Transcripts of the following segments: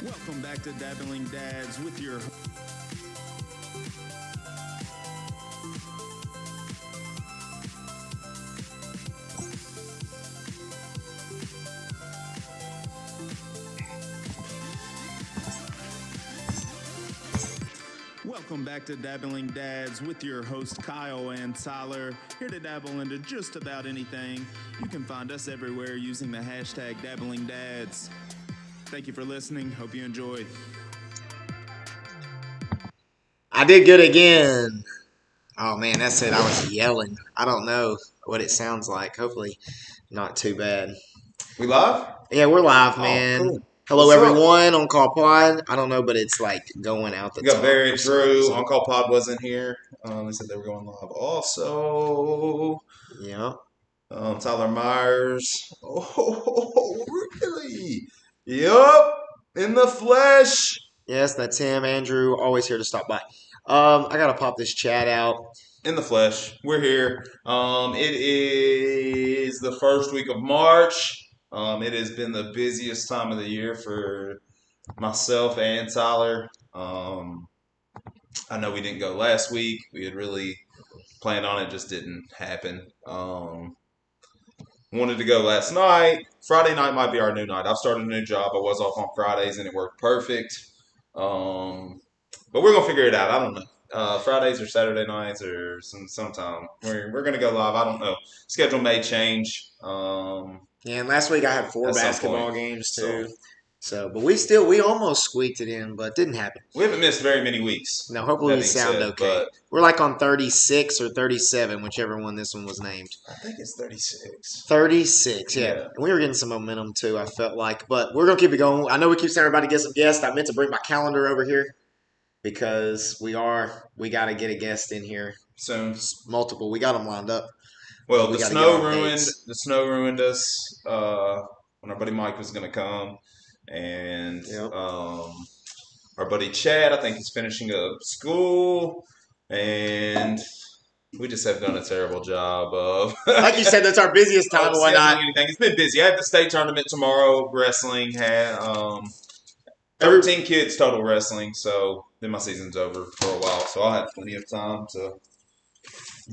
Welcome back to Dabbling Dads with your Welcome back to Dabbling Dads with your host Kyle and Tyler, here to dabble into just about anything. You can find us everywhere using the hashtag Dabbling Dads. Thank you for listening. Hope you enjoyed. I did good again. Oh man, that's it. I was yelling. I don't know what it sounds like. Hopefully not too bad. We live? Yeah, we're live, man. Cool. Hello, What's everyone on Call Pod. I don't know, but it's like going out the We got top. Barry Drew. On Call Pod wasn't here. They said they were going live. Also, Yeah. Tyler Myers. Oh, really? Yup. In the flesh. Yes, that's him. Andrew, always here to stop by. I gotta pop this chat out. In the flesh. We're here. It is the first week of March. It has been the busiest time of the year for myself and Tyler. I know we didn't go last week. We had really planned on it, just didn't happen. Wanted to go last night. Friday night might be our new night. I've started a new job. I was off on Fridays and it worked perfect. But we're gonna figure it out. I don't know. Fridays or Saturday nights or sometime. We're gonna go live. I don't know. Schedule may change. Yeah, and last week I had 4 At some basketball point. games too. So, but we almost squeaked it in, but didn't happen. We haven't missed very many weeks. No, hopefully That we being sound said, okay. but We're like on 36 or 37, whichever one this one was named. I think it's 36. 36, yeah. And we were getting some momentum too, I felt like. But we're going to keep it going. I know we keep saying everybody get some guests. I meant to bring my calendar over here because we got to get a guest in here. Soon. Multiple. We got them lined up. Well, We the gotta snow get our ruined. dates. The snow ruined us when our buddy Mike was going to come, and Yep. our buddy Chad, I think, is finishing up school, and we just have done a terrible job of. Like you said, that's our busiest time and whatnot. Anything. It's been busy. I have the state tournament tomorrow. Wrestling had 13 kids total wrestling, so then my season's over for a while. So I'll have plenty of time to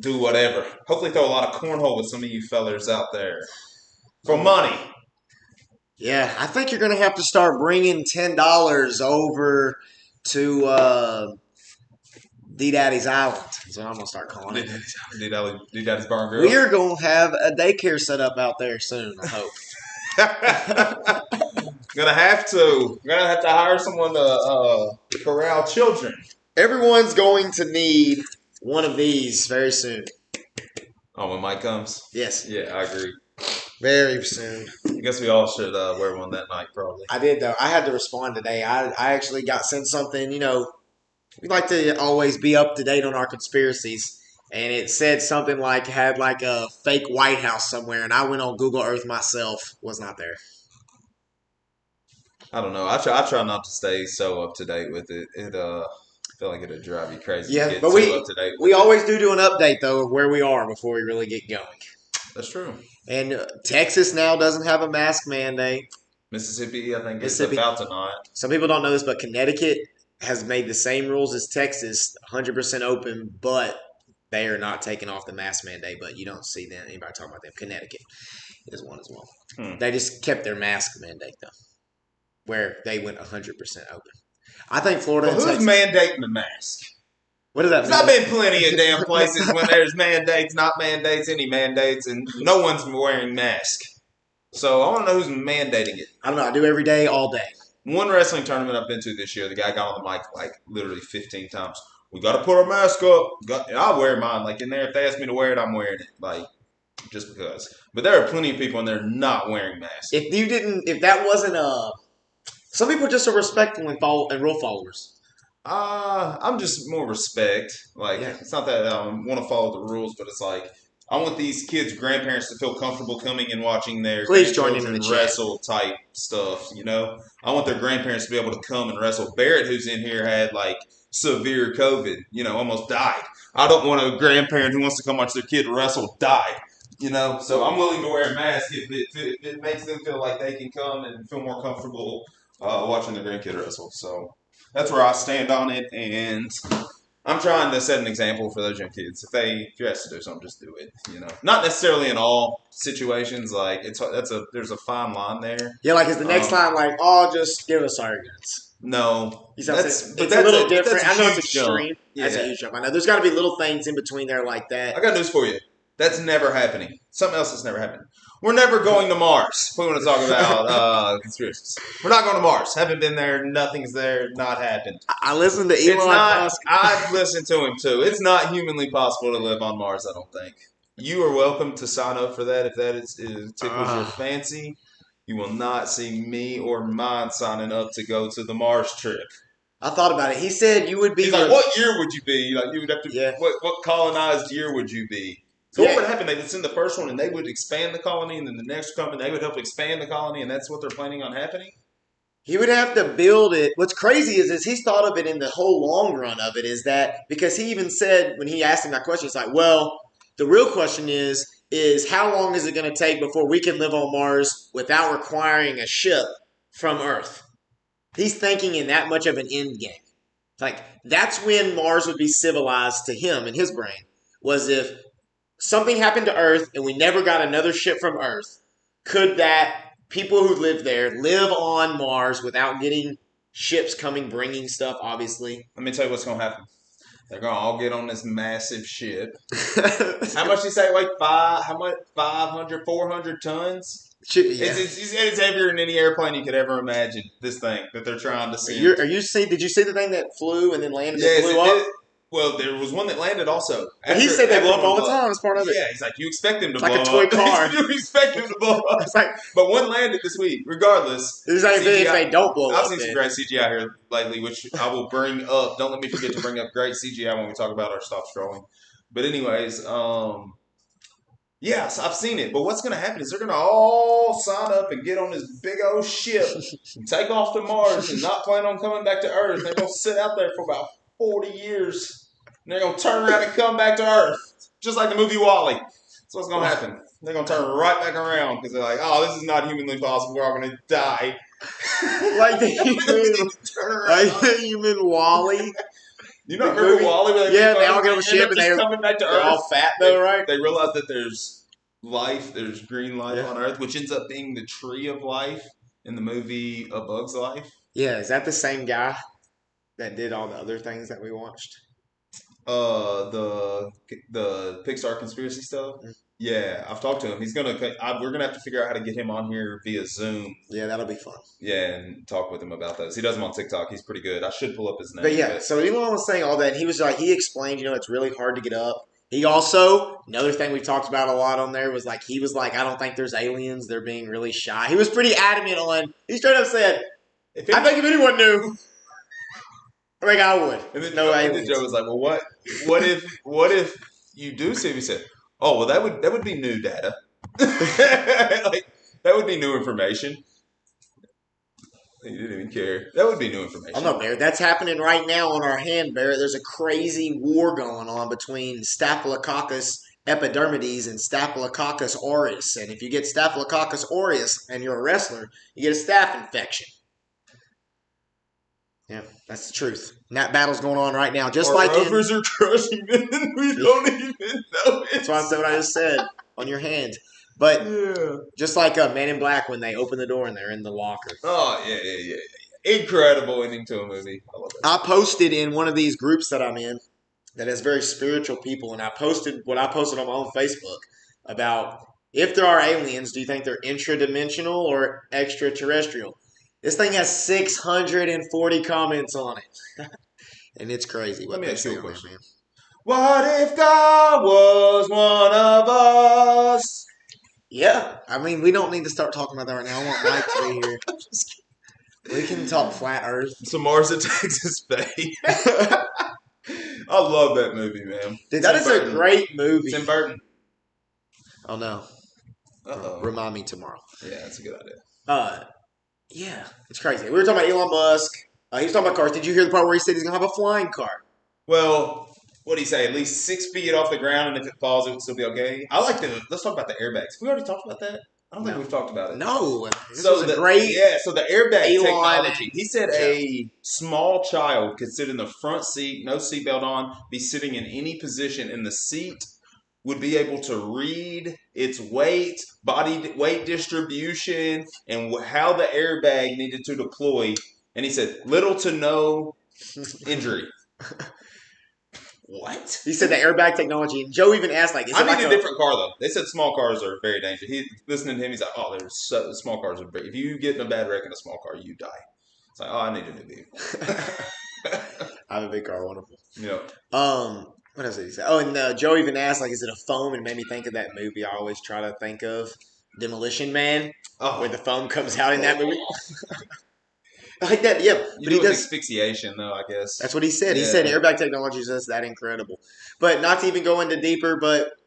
do whatever. Hopefully throw a lot of cornhole with some of you fellers out there for money. Yeah, I think you're going to have to start bringing $10 over to D-Daddy's Island. That's what I'm going to start calling it. D-Daddy's Bar and Grill. We are going to have a daycare set up out there soon, I hope. Gonna have to hire someone to corral children. Everyone's going to need one of these very soon. Oh, when Mike comes? Yes. Yeah, I agree. Very soon. I guess we all should wear one that night, probably. I did, though. I had to respond today. I actually got sent something, we like to always be up to date on our conspiracies. And it said something like, had like a fake White House somewhere. And I went on Google Earth myself. Was not there. I don't know. I try not to stay so up to date with it. I feel like it'd drive you crazy. Yeah, to get but too up to date. We always do an update, though, of where we are before we really get going. That's true. And Texas now doesn't have a mask mandate. Mississippi, I think, is about to not. Some people don't know this, but Connecticut has made the same rules as Texas, 100% open, but They are not taking off the mask mandate, but you don't see anybody talking about them. Connecticut is one as well. They just kept their mask mandate, though, where they went 100% open. I think Florida Well, who's mandating the mask? What does that mean? I've been plenty of damn places when there's mandates, not mandates, any mandates, and no one's wearing masks. So I want to know who's mandating it. I don't know. I do every day, all day. One wrestling tournament I've been to this year, the guy got on the mic like literally 15 times. We got to put our mask up. And I wear mine. Like in there, if they ask me to wear it, I'm wearing it. Like just because. But there are plenty of people in there not wearing masks. If that wasn't some people just are respectful and rule followers. I'm just more respect. Like It's not that I want to follow the rules, but it's like I want these kids' grandparents to feel comfortable coming and watching their grandchildren wrestle type stuff, you know? I want their grandparents to be able to come and wrestle. Barrett, who's in here, had like severe COVID, you know, almost died. I don't want a grandparent who wants to come watch their kid wrestle die, you know? So I'm willing to wear a mask if it makes them feel like they can come and feel more comfortable watching their grandkid wrestle. So that's where I stand on it, and I'm trying to set an example for those young kids. If you're asked to do something, just do it. You know, not necessarily in all situations. Like there's a fine line there. Yeah, like is the next line like, just give us arguments. No, it's a little different. I know it's extreme. That's a huge jump. I know there's got to be little things in between there like that. I got news for you. That's never happening. Something else that's never happening. We're never going to Mars. We want to talk about conspiracies. We're not going to Mars. Haven't been there. Nothing's there. Not happened. I listened to Elon Musk. I've listened to him too. It's not humanly possible to live on Mars, I don't think. You are welcome to sign up for that if that tickles your fancy. You will not see me or mine signing up to go to the Mars trip. I thought about it. He said you would be. He's like, what year would you be? Like you would have to. Yeah. What colonized year would you be? So what would happen? They would send the first one, and they would expand the colony, and then the next company they would help expand the colony, and that's what they're planning on happening. He would have to build it. What's crazy is he's thought of it in the whole long run of it is that because he even said when he asked him that question, it's like, well, the real question is how long is it going to take before we can live on Mars without requiring a ship from Earth? He's thinking in that much of an end game. Like that's when Mars would be civilized to him in his brain was if something happened to Earth and we never got another ship from Earth, could that people who live there live on Mars without getting ships coming, bringing stuff, obviously? Let me tell you what's going to happen. They're going to all get on this massive ship. How much do you say? Like 500, 400 tons? Yeah. It's heavier than any airplane you could ever imagine, this thing that they're trying to send. Did you see the thing that flew and then landed and blew up? Well, there was one that landed also. He said they blow up all the time as part of it. Yeah, he's like, you expect them to blow up. Like a toy car. You expect them to blow up. But one landed this week, regardless. This is if they don't blow up. I've seen some great CGI here lately, which I will bring up. Don't let me forget to bring up great CGI when we talk about our stop scrolling. But anyways, so I've seen it. But what's going to happen is they're going to all sign up and get on this big old ship and take off to Mars and not plan on coming back to Earth. They're going to sit out there for about 40 years. And they're going to turn around and come back to Earth. Just like the movie WALL-E. That's what's going to happen. They're going to turn right back around because they're like, oh, this is not humanly possible. We're all going to die. Like the human WALL-E. You know, remember WALL-E? They all get on the ship and they're coming back to Earth. They're all fat though, right? They realize that there's life, there's green life on Earth, which ends up being the tree of life in the movie A Bug's Life. Yeah, is that the same guy that did all the other things that we watched? The Pixar conspiracy stuff. Mm-hmm. Yeah, I've talked to him. We're gonna have to figure out how to get him on here via Zoom. Yeah, that'll be fun. Yeah, and talk with him about those. He does them on TikTok. He's pretty good. I should pull up his name. But yeah, so Elon was saying all that. He was like, he explained, it's really hard to get up. He also, another thing we talked about a lot on there was like, I don't think there's aliens. They're being really shy. He was pretty adamant on. He straight up said, I think if anyone knew. I think I would. And then Joe was like, "Well, what if you do see?" He said, "Oh, well, that would be new data. Like that would be new information." He didn't even care. That would be new information. Oh no, Barrett, that's happening right now on our hand, Barrett. There's a crazy war going on between Staphylococcus epidermidis and Staphylococcus aureus, and if you get Staphylococcus aureus and you're a wrestler, you get a staph infection. Yeah, that's the truth. And that battle's going on right now. Just Our like rovers are crushing them and we don't even know it. That's why I said what I just said on your hand. But just like Men in Black when they open the door and they're in the locker. Oh, yeah. Incredible ending to a movie. I love it. I posted in one of these groups that I'm in that has very spiritual people, and I posted what I posted on my own Facebook about if there are aliens, do you think they're intradimensional or extraterrestrial? This thing has 640 comments on it. And it's crazy what Let me they ask you say a on there, question. man. What if God was one of us? Yeah. I mean, we don't need to start talking about that right now. I want Mike to be here. We can talk flat Earth. So Mars attacks his face. I love that movie, man. Dude, that is a great movie. Tim Burton. Oh, no. Uh-oh. Remind me tomorrow. Yeah, that's a good idea. Yeah, it's crazy. We were talking about Elon Musk. He was talking about cars. Did you hear the part where he said he's going to have a flying car? Well, what do you say? At least 6 feet off the ground, and if it falls, it would still be okay. Let's talk about the airbags. We already talked about that? I don't think we've talked about it. No. So the airbag Elon technology. He said a small child could sit in the front seat, no seatbelt on, be sitting in any position, and the seat would be able to read its weight, body weight distribution, and how the airbag needed to deploy. And he said, little to no injury. What? He said the airbag technology. And Joe even asked, like, is it a different car, though. They said small cars are very dangerous. Listening to him, he's like, small cars are very... If you get in a bad wreck in a small car, you die. It's like, I need a new vehicle. I have a big car. Wonderful. Yeah. What else did he say? Oh, and Joe even asked, like, is it a foam? And it made me think of that movie I always try to think of, Demolition Man, where the foam comes out in that movie. Like that, yeah. But he does asphyxiation, though, I guess. That's what he said. Yeah. He said airbag technology is just that incredible. But not to even go into deeper,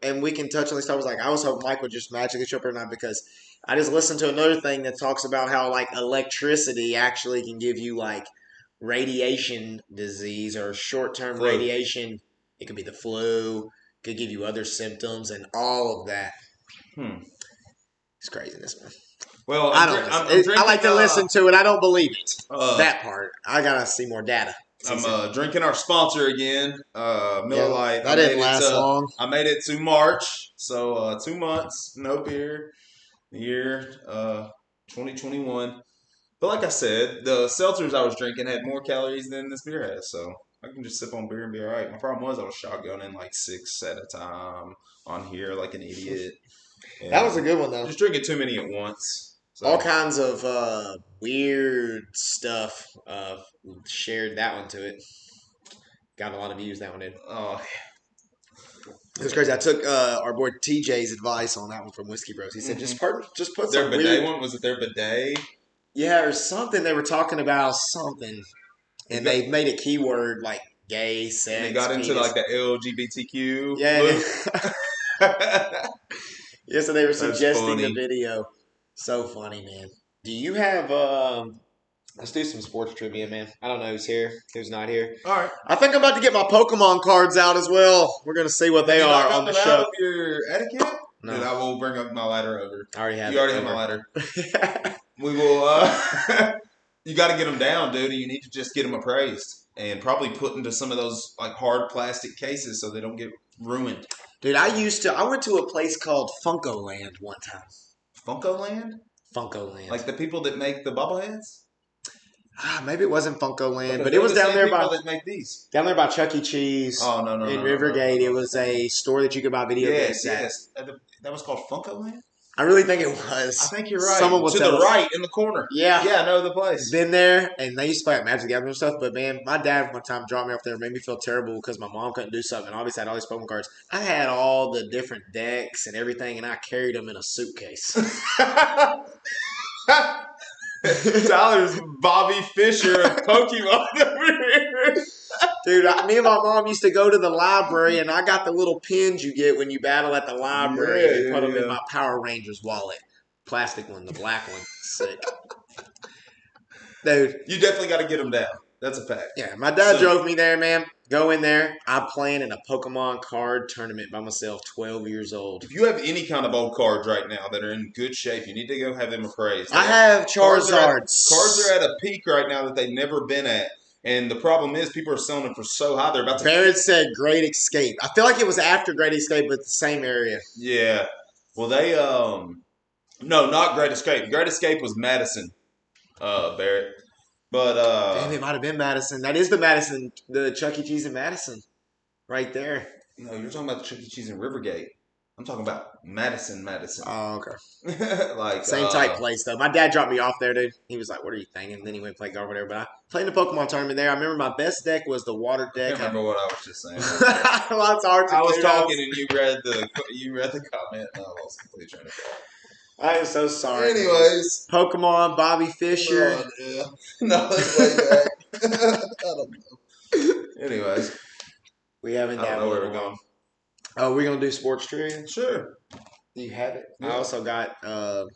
and we can touch on this stuff. I was hoping Mike would just magically show up or not, because I just listened to another thing that talks about how, like, electricity actually can give you, like, radiation disease or short-term radiation. It could be the flu. Could give you other symptoms and all of that. It's craziness, man. Well, I like to listen to it. I don't believe it. That part. I got to see more data. I'm drinking our sponsor again, Miller Lite. That didn't last long. I made it to March, so 2 months, no beer, year 2021. But like I said, the seltzers I was drinking had more calories than this beer has, so I can just sip on beer and be all right. My problem was I was shotgunning like 6 at a time on here like an idiot. And that was a good one, though. Just drinking too many at once. So. All kinds of weird stuff shared that one to it. Got a lot of views, that one did. Oh, it was crazy. I took our boy TJ's advice on that one from Whiskey Bros. He said, just put their some bidet weird... one? Was it their bidet? Yeah, or something. They were talking about something. And they made a keyword like gay, sex, and they got into like the LGBTQ. Yeah. Yeah, so they were suggesting the video. So funny, man. Do you have let's do some sports trivia, man. I don't know who's here, who's not here. All right. I think I'm about to get my Pokemon cards out as well. We're going to see what they are on the show. Out of your etiquette? No. Then I will bring up my ladder over. I already have You already have my ladder. We will you got to get them down, dude, and you need to just get them appraised and probably put into some of those like hard plastic cases so they don't get ruined. Dude, I went to a place called Funko Land one time. Funko Land? Funko Land. Like the people that make the bobbleheads? Maybe it wasn't Funko Land, but it was down there by that make these. Down there by Chuck E. Cheese. Oh no! In Rivergate, it was a store that you could buy video games at. Yes. That was called Funko Land. I really think it was. I think you're right. Someone will to tell the us. Right in the corner. Yeah. Yeah, I know the place. Been there, and they used to play at Magic the Gathering and stuff. But man, my dad one time dropped me off there, made me feel terrible because my mom couldn't do something. And obviously, I had all these Pokemon cards. I had all the different decks and everything, and I carried them in a suitcase. Tyler's Bobby Fischer of Pokemon over here. Dude, me and my mom used to go to the library, and I got the little pins you get when you battle at the library. And put them in my Power Rangers wallet. Plastic one, the black one. Sick. Dude. You definitely got to get them down. That's a fact. Yeah, my dad drove me there, man. Go in there. I'm playing in a Pokemon card tournament by myself, 12 years old. If you have any kind of old cards right now that are in good shape, you need to go have them appraised. I have Charizards. Cards are at a peak right now that they've never been at. And the problem is people are selling them for so high. They're about to. Barrett said Great Escape. I feel like it was after Great Escape, but the same area. Yeah. Well, they no, not Great Escape. Great Escape was Madison, Barrett. But Damn, it might have been Madison. That is the Madison, the Chuck E. Cheese in Madison, right there. no, you're talking about the Chuck E. Cheese in Rivergate. I'm talking about Madison. Oh, okay. Like Same type place though. My dad dropped me off there, dude. He was like, "What are you thinking?" And then he went and played golf or whatever. But I played in the Pokemon tournament there. I remember my best deck was the water I deck. can't remember what I was just saying. Well, it's hard to I was do. talking and you read the comment. And I was completely trying to. I am so sorry. Anyways, Pokemon, Bobby Fischer. yeah. No, that's way back. I don't know. Anyways, We haven't I don't know dabbled where in we're a while. going. Oh, we're gonna do sports trivia. Sure. Do you have it? Yeah. I also got. God,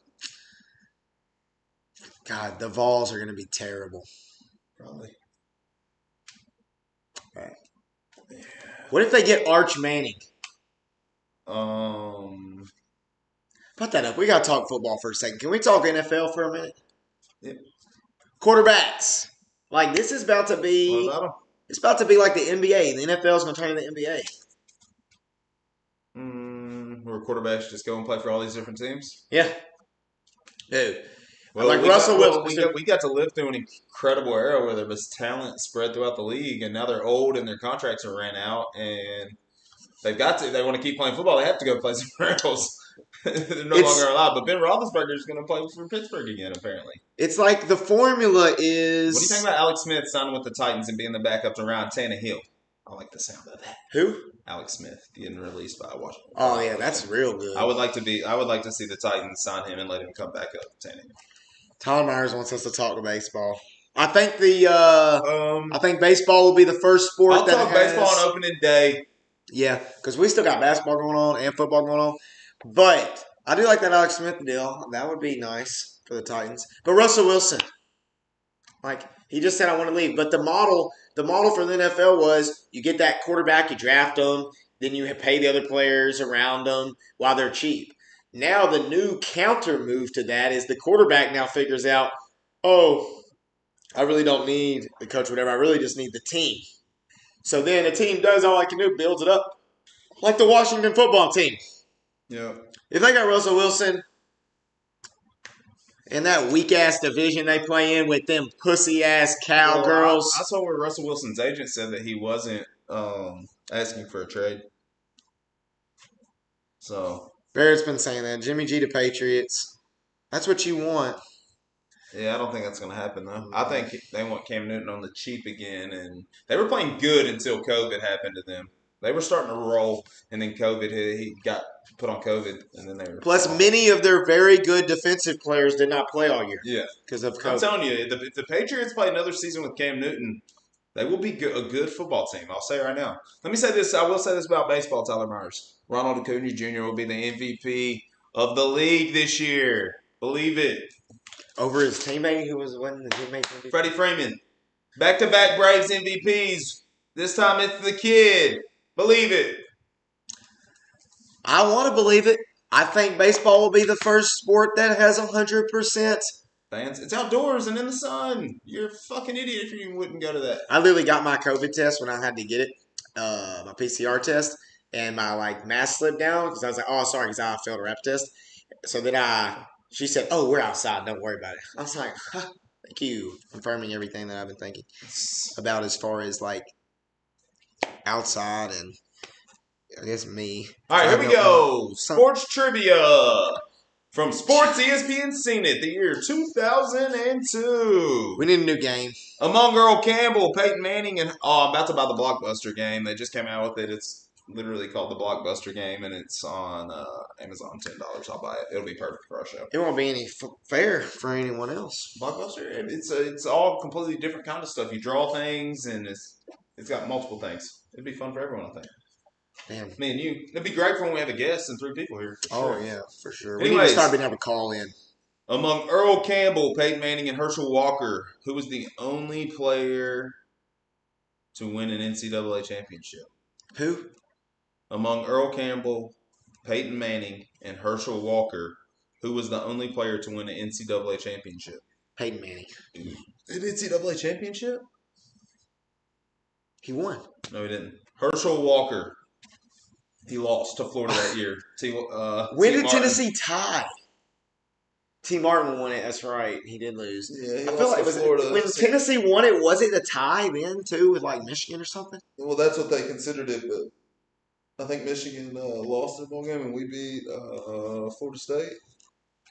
the Vols are gonna be terrible. Probably. Right. What if they get Arch Manning? Put that up. We gotta talk football for a second. Can we talk NFL for a minute? Yep. Quarterbacks. Like this is about to be. What about them? It's about to be like the NBA. The NFL is gonna turn into the NBA. Where quarterbacks just go and play for all these different teams. Yeah. Dude. Well, like Russell Wilson. We got to live through an incredible era where there was talent spread throughout the league, and now they're old and their contracts are ran out, and they want to keep playing football. They have to go play somewhere else. They're no longer allowed. But Ben Roethlisberger is going to play for Pittsburgh again, apparently. It's like the formula is. What do you think about Alex Smith signing with the Titans and being the backup to Ryan Tannehill? I like the sound of that. Who? Alex Smith getting released by Washington. Oh yeah, that's real good. I would like to see the Titans sign him and let him come back up. Tannehill. Tom Myers wants us to talk to baseball. I think I think baseball will be the first sport I'll talk baseball on opening day. Yeah, because we still got basketball going on and football going on. But I do like that Alex Smith deal. That would be nice for the Titans. But Russell Wilson, like he just said, I want to leave. But the model for the NFL was you get that quarterback, you draft them, then you pay the other players around them while they're cheap. Now the new counter move to that is the quarterback now figures out, oh, I really don't need the coach or whatever. I really just need the team. So then the team does all I can do, builds it up. Like the Washington football team. Yeah. If they got Russell Wilson in that weak-ass division they play in with them pussy-ass cowgirls. I saw where Russell Wilson's agent said that he wasn't asking for a trade. So Barrett's been saying that. Jimmy G to Patriots. That's what you want. yeah, I don't think that's going to happen, though. I think they want Cam Newton on the cheap again. And they were playing good until COVID happened to them. They were starting to roll, and then COVID hit. He got put on COVID, and then they were. Plus, many of their very good defensive players did not play all year. Yeah. Because of COVID. I'm telling you, if the Patriots play another season with Cam Newton, they will be a good football team. I'll say it right now. Let me say this. I will say this about baseball, Tyler Myers. Ronald Acuna Jr. will be the MVP of the league this year. Believe it. Over his teammate who was winning the teammate MVP. Freddie Freeman. Back-to-back Braves MVPs. This time it's the kid. Believe it. I want to believe it. I think baseball will be the first sport that has 100%. Fans, it's outdoors and in the sun. You're a fucking idiot if you wouldn't go to that. I literally got my COVID test when I had to get it, my PCR test, and my mask slipped down because I was like, oh, sorry, because I failed a rap test. So then she said, oh, we're outside. Don't worry about it. I was like, thank you, confirming everything that I've been thinking about as far as outside and I guess me. All right, here we go. Sports trivia from Sports ESPN CNET, the year 2002. We need a new game. Among Earl Campbell, Peyton Manning, and I'm about to buy the Blockbuster game. They just came out with it. It's literally called the Blockbuster game, and it's on Amazon. $10. I'll buy it. It'll be perfect for our show. It won't be any fair for anyone else. Blockbuster, it's all completely different kind of stuff. You draw things, and it's got multiple things. It'd be fun for everyone, I think. Damn. Me and you. It'd be great for when we have a guest and 3 people here. Oh, yeah, for sure. Anyways, we need to start being able to call in. Among Earl Campbell, Peyton Manning, and Herschel Walker, who was the only player to win an NCAA championship? Who? Among Earl Campbell, Peyton Manning, and Herschel Walker, who was the only player to win an NCAA championship? Peyton Manning. An NCAA championship? He won. No, he didn't. Herschel Walker. He lost to Florida that year. When T. did Martin. Tennessee tie? T. Martin won it. That's right. He did lose. Yeah, he I feel lost like to Florida. when Tennessee won it, was it a tie then too with like Michigan or something? Well, that's what they considered it, but I think Michigan lost the ball game, and we beat Florida State. Is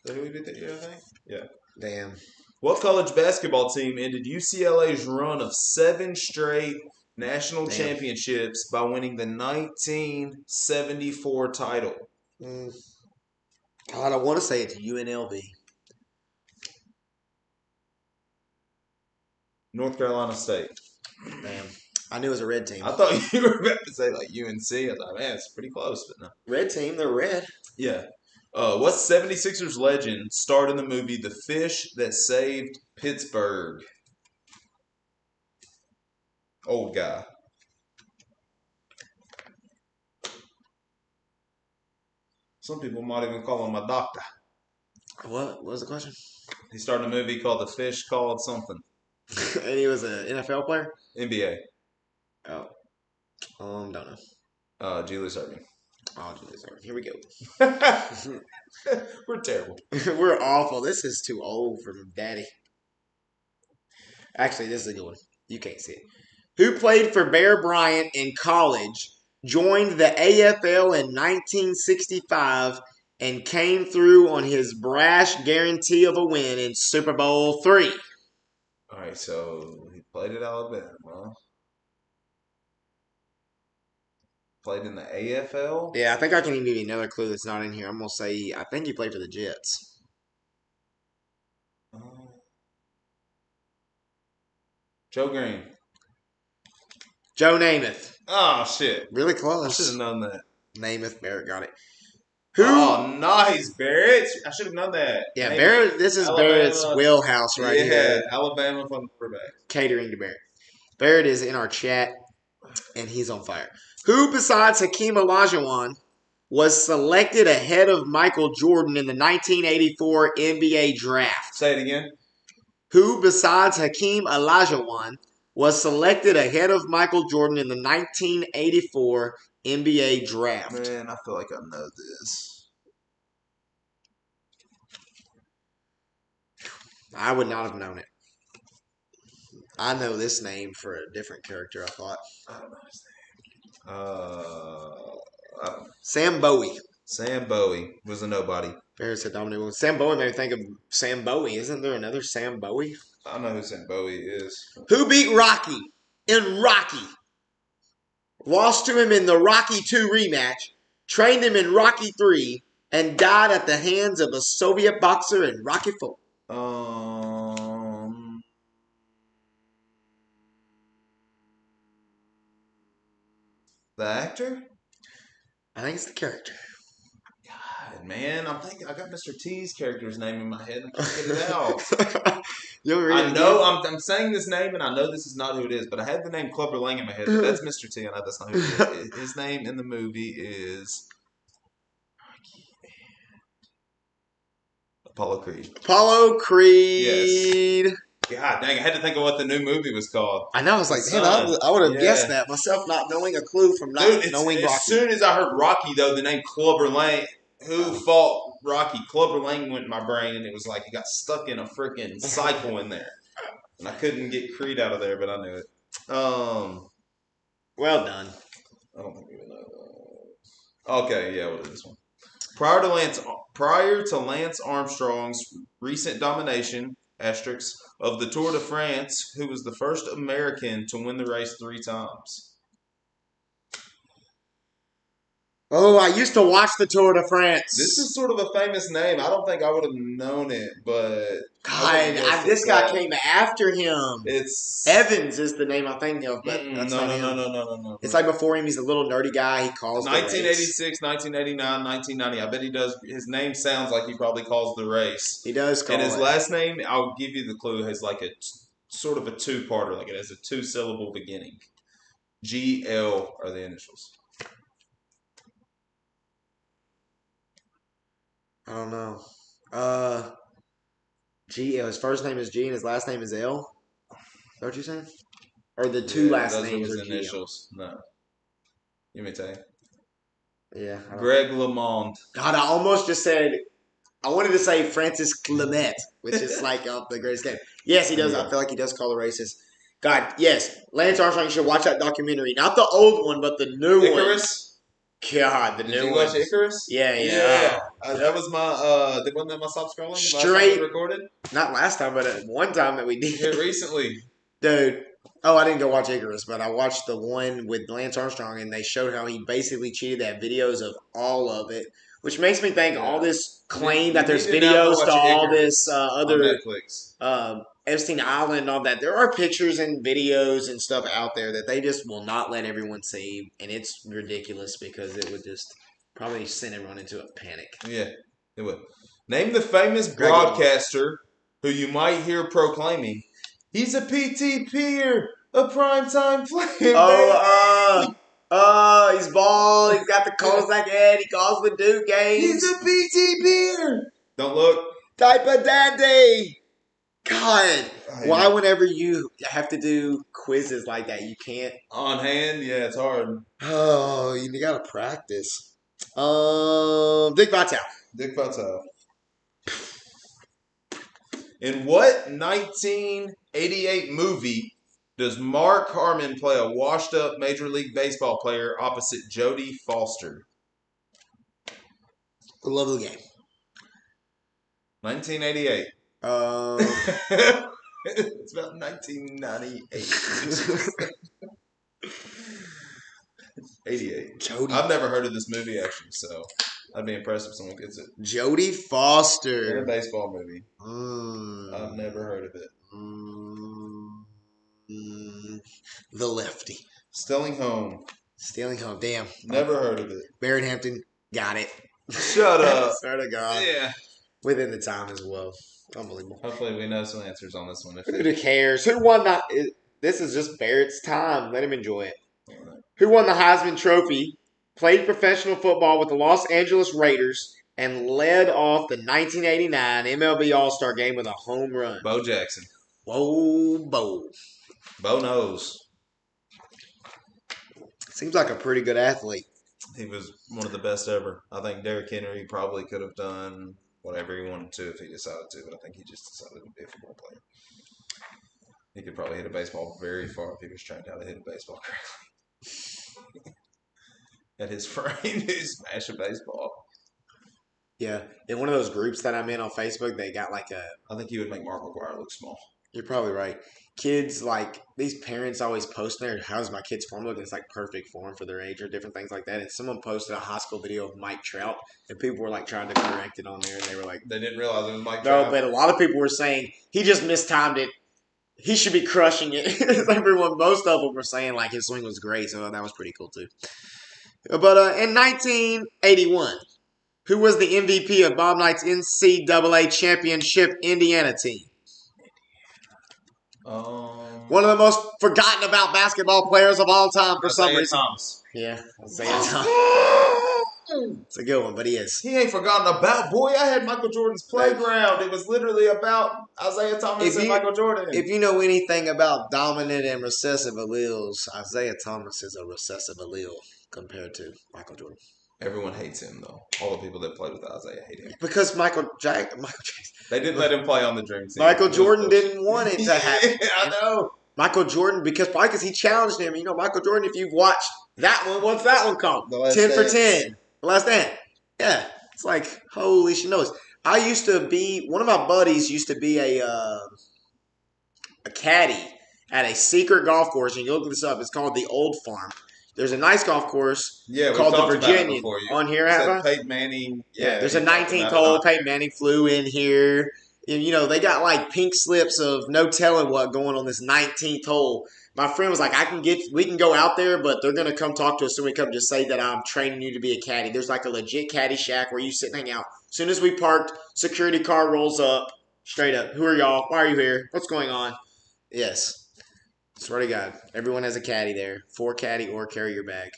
that who we beat that year, I think? Yeah. Damn. What college basketball team ended UCLA's run of 7 straight national championships by winning the 1974 title? God, I want to say it's UNLV. North Carolina State. Damn. I knew it was a red team. I thought you were about to say like UNC. I thought, man, it's pretty close, but no. Red team, they're red. Yeah. What 76ers legend starred in the movie The Fish That Saved Pittsburgh? Old guy. Some people might even call him a doctor. What was the question? He starred in a movie called The Fish Called Something. And he was an NFL player? NBA. Oh. Don't know. Julius Erving. Oh, sorry. Here we go. We're terrible. We're awful. This is too old for Daddy. Actually, this is a good one. You can't see it. Who played for Bear Bryant in college, joined the AFL in 1965, and came through on his brash guarantee of a win in Super Bowl III? All right, so he played at Alabama. Played in the AFL? Yeah, I think I can even give you another clue that's not in here. I'm going to say, I think he played for the Jets. Joe Green. Joe Namath. Oh, shit. Really I close. should have known that. Namath, Barrett got it. Oh, nice, Barrett. I should have known that. Yeah, Maybe. Barrett, this is Alabama. Barrett's wheelhouse right here. Yeah, Alabama from the quarterback. Catering to Barrett. Barrett is in our chat, and he's on fire. Who besides Hakeem Olajuwon was selected ahead of Michael Jordan in the 1984 NBA draft? Say it again. Who besides Hakeem Olajuwon was selected ahead of Michael Jordan in the 1984 NBA draft? Man, I feel like I know this. I would not have known it. I know this name for a different character, I thought. I don't know his name. I don't know. Sam Bowie. Sam Bowie was a nobody. Barrett said Dominic. Sam Bowie made me think of Sam Bowie. Isn't there another Sam Bowie? I know who Sam Bowie is. Who beat Rocky in Rocky? Lost to him in the Rocky 2 rematch, trained him in Rocky 3, and died at the hands of a Soviet boxer in Rocky 4. The actor? I think it's the character. God, man, I got Mr. T's character's name in my head and I can't get it out. I know I'm saying this name and I know this is not who it is, but I had the name Clubber Lang in my head, but that's Mr. T. I know that's not who it is. His name in the movie is Apollo Creed. Apollo Creed. Yes. God dang, I had to think of what the new movie was called. I know, I was like, damn, I would have guessed that myself, not knowing a clue from not knowing Rocky. As soon as I heard Rocky, though, the name Clubber Lang, who fought Rocky? Clubber Lang went in my brain, and it was like it got stuck in a freaking cycle in there. And I couldn't get Creed out of there, but I knew it. Well done. I don't think we even know. Okay, yeah, we'll do this one. Prior to Lance Armstrong's recent domination, of the Tour de France, who was the first American to win the race 3 times? Oh, I used to watch the Tour de France. This is sort of a famous name. I don't think I would have known it, but God, this guy came after him. It's Evans is the name I think of, but that's not him. No. It's like before him, he's a little nerdy guy. He calls 1986, 1989, 1990. I bet he does. His name sounds like he probably calls the race. He does call it. And his last name, I'll give you the clue, has like a sort of a 2-parter. Like it has a 2-syllable beginning. GL are the initials. I don't know. G. His first name is G and his last name is L. Is that what you're saying? Or the two last those names are are his initials. No. You may tell you. Yeah. Greg LeMond. God, I almost just said, I wanted to say Francis Clement, which is like the greatest game. Yes, he does. Yeah. I feel like he does call the racist. God, yes. Lance Armstrong, you should watch that documentary. Not the old one, but the new Icarus? one. God, the Did new you one. watch Icarus? Yeah. That was my. Wasn't that my stop scrolling? Last time Straight. we recorded? Not last time, but one time that we did. Here recently. Dude. Oh, I didn't go watch Icarus, but I watched the one with Lance Armstrong, and they showed how he basically cheated. They had videos of all of it, which makes me think all this claim that there's need to now go videos watch to all Icarus this on other Netflix. Epstein Island and all that. There are pictures and videos and stuff out there that they just will not let everyone see, and it's ridiculous because it would just probably send everyone into a panic. Yeah, it would. Name the famous Greg broadcaster who you might hear proclaiming, "He's a PTPer, a primetime player." He's bald. He's got the Kozak head. He calls the Duke games. He's a PTPer. Don't look. Type of daddy. God, why whenever you have to do quizzes like that, you can't? On hand, yeah, it's hard. Oh, you gotta practice. Dick Vitale. Dick Vitale. In what 1988 movie does Mark Harmon play a washed-up Major League Baseball player opposite Jodie Foster? The love of the game. 1988. It's about 1998. 88. Jodie. I've never heard of this movie, actually, so I'd be impressed if someone gets it. Jodie It's Foster. a baseball movie. I've never heard of it. The Lefty. Stealing Home. Stealing Home. Damn. Never heard of it. Barrett Hampton. Got it. Shut up. Swear to God. Yeah. Within the time as well. Unbelievable. Hopefully we know some answers on this one. Who cares? Who won that? This is just Barrett's time. Let him enjoy it. Who won the Heisman Trophy, played professional football with the Los Angeles Raiders, and led off the 1989 MLB All-Star Game with a home run? Bo Jackson. Whoa, Bo. Bo knows. Seems like a pretty good athlete. He was one of the best ever. I think Derrick Henry probably could have done whatever he wanted to if he decided to, but I think he just decided to be a football player. He could probably hit a baseball very far if he was trained how to hit a baseball correctly. At his frame, he smash a baseball. Yeah. In one of those groups that I'm in on Facebook, they got like a... I think he would make Mark McGwire look small. You're probably right. Kids, like, these parents always post there, how's my kid's form looking? It's like perfect form for their age or different things like that. And someone posted a high school video of Mike Trout, and people were like trying to correct it on there, and they were like... They didn't realize it was Mike No, Trout. but a lot of people were saying he just mistimed it. He should be crushing it. Most of them were saying like his swing was great, so that was pretty cool too. But in 1981, who was the MVP of Bob Knight's NCAA championship Indiana team? One of the most forgotten about basketball players of all time for some reason. Thomas. Yeah, Isaiah Thomas. It's a good one, but he is. He ain't forgotten about. Boy, I had Michael Jordan's playground. It was literally about Isaiah Thomas and Michael Jordan. If you know anything about dominant and recessive alleles, Isaiah Thomas is a recessive allele compared to Michael Jordan. Everyone hates him, though. All the people that played with Isaiah hate him. Because Michael Jackson. They didn't let him play on the Dream Team. Michael Jordan didn't want it to happen. Yeah, I know. Michael Jordan, because he challenged him. You know, Michael Jordan, if you've watched that one, what's that one called? 10 for 10. The Last Dance. Yeah. It's like, holy shit knows. One of my buddies used to be a caddy at a secret golf course, and you look this up, it's called the Old Farm. There's a nice golf course called the Virginian on here. Peyton Manning. Yeah, there's a 19th hole. Peyton Manning flew in here. And, you know, they got like pink slips of no telling what going on this 19th hole. My friend was like, we can go out there, but they're going to come talk to us. So we come just say that I'm training you to be a caddy. There's like a legit caddy shack where you sit and hang out. As soon as we parked, security car rolls up. Straight up. Who are y'all? Why are you here? What's going on? Yes. Swear to God. Everyone has a caddy there. For caddy or carry your bag.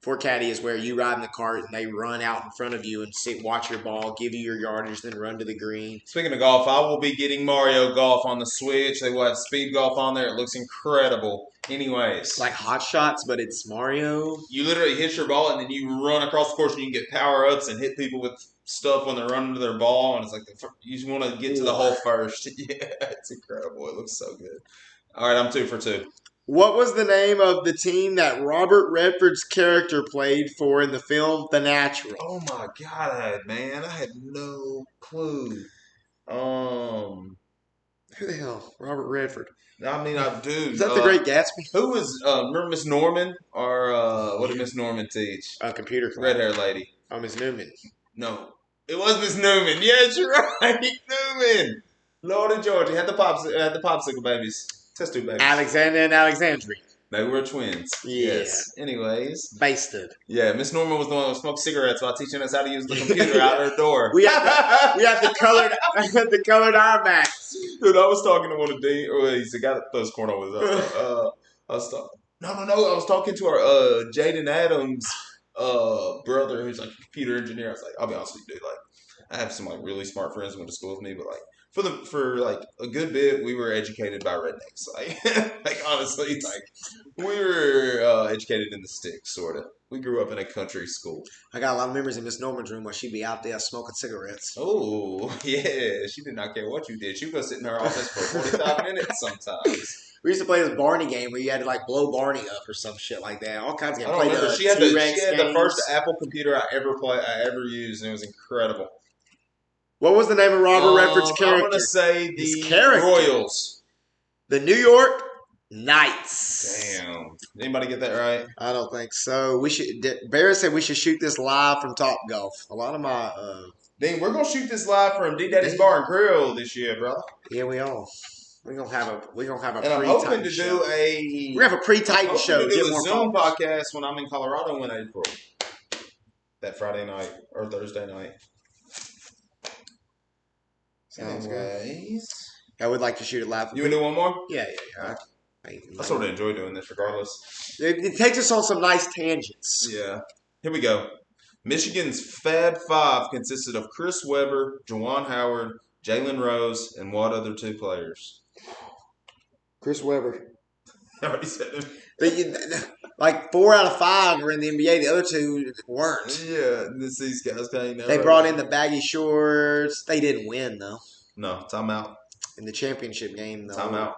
4 caddy is where you ride in the cart and they run out in front of you and watch your ball, give you your yardage, then run to the green. Speaking of golf, I will be getting Mario Golf on the Switch. They will have Speed Golf on there. It looks incredible. Anyways. It's like Hot Shots, but it's Mario. You literally hit your ball and then you run across the course and you can get power-ups and hit people with stuff when they're running to their ball. And it's like you just want to get to the hole first. Yeah, it's incredible. It looks so good. All right, I'm 2 for 2. What was the name of the team that Robert Redford's character played for in the film The Natural? Oh my God, man. I had no clue. Who the hell? Robert Redford. I mean, I do. Is that The Great Gatsby? Who was, remember Miss Norman? Or what did Miss Norman teach? Computer class. Red hair lady. Oh, Miss Newman. No. It was Miss Newman. Yes, you're right. Newman. Lord of Georgia. Had the popsicle babies. Test tube babies. Alexander and Alexandria. They were twins. Yeah. Yes. Anyways. Basted. Yeah, Miss Norman was the one who smoked cigarettes while teaching us how to use the computer out her door. We have the colored IMAX. Dude, I was talking to one of he's the guy that throws corn on his I was talking. No. I was talking to our Jaden Adams brother who's like a computer engineer. I was like, I'll be honest with you, dude. Like, I have some like really smart friends who went to school with me, but like for like a good bit, we were educated by rednecks. Like honestly, like we were educated in the sticks, sort of. We grew up in a country school. I got a lot of memories in Miss Norman's room where she'd be out there smoking cigarettes. Oh, yeah. She did not care what you did. She would go sit in her office for 45 minutes sometimes. We used to play this Barney game where you had to like blow Barney up or some shit like that. All kinds of games. I don't remember. She had the first Apple computer I ever used, and it was incredible. What was the name of Robert Redford's character? I'm going to say the Royals. The New York Knights. Damn. Anybody get that right? I don't think so. Barrett said we should shoot this live from Top Golf. A lot of my Dang, we're gonna shoot this live from D Daddy's Bar and Grill this year, brother. Yeah, we are. We're gonna have a and I'm hoping to do we're gonna have a pre-Titan show. To do a Zoom podcast when I'm in Colorado in April. That Friday night or Thursday night. Anyways, I would like to shoot it live. You want to do one more? Yeah. I sort of enjoy doing this regardless. It takes us on some nice tangents. Yeah. Here we go. Michigan's Fab Five consisted of Chris Webber, Juwan Howard, Jalen Rose, and what other 2 players? Chris Webber. I already said it. Like 4 out of 5 were in the NBA. The other 2 weren't. Yeah, these guys kind of. They brought in the baggy shorts. They didn't win though. No, timeout. In the championship game, though. Timeout.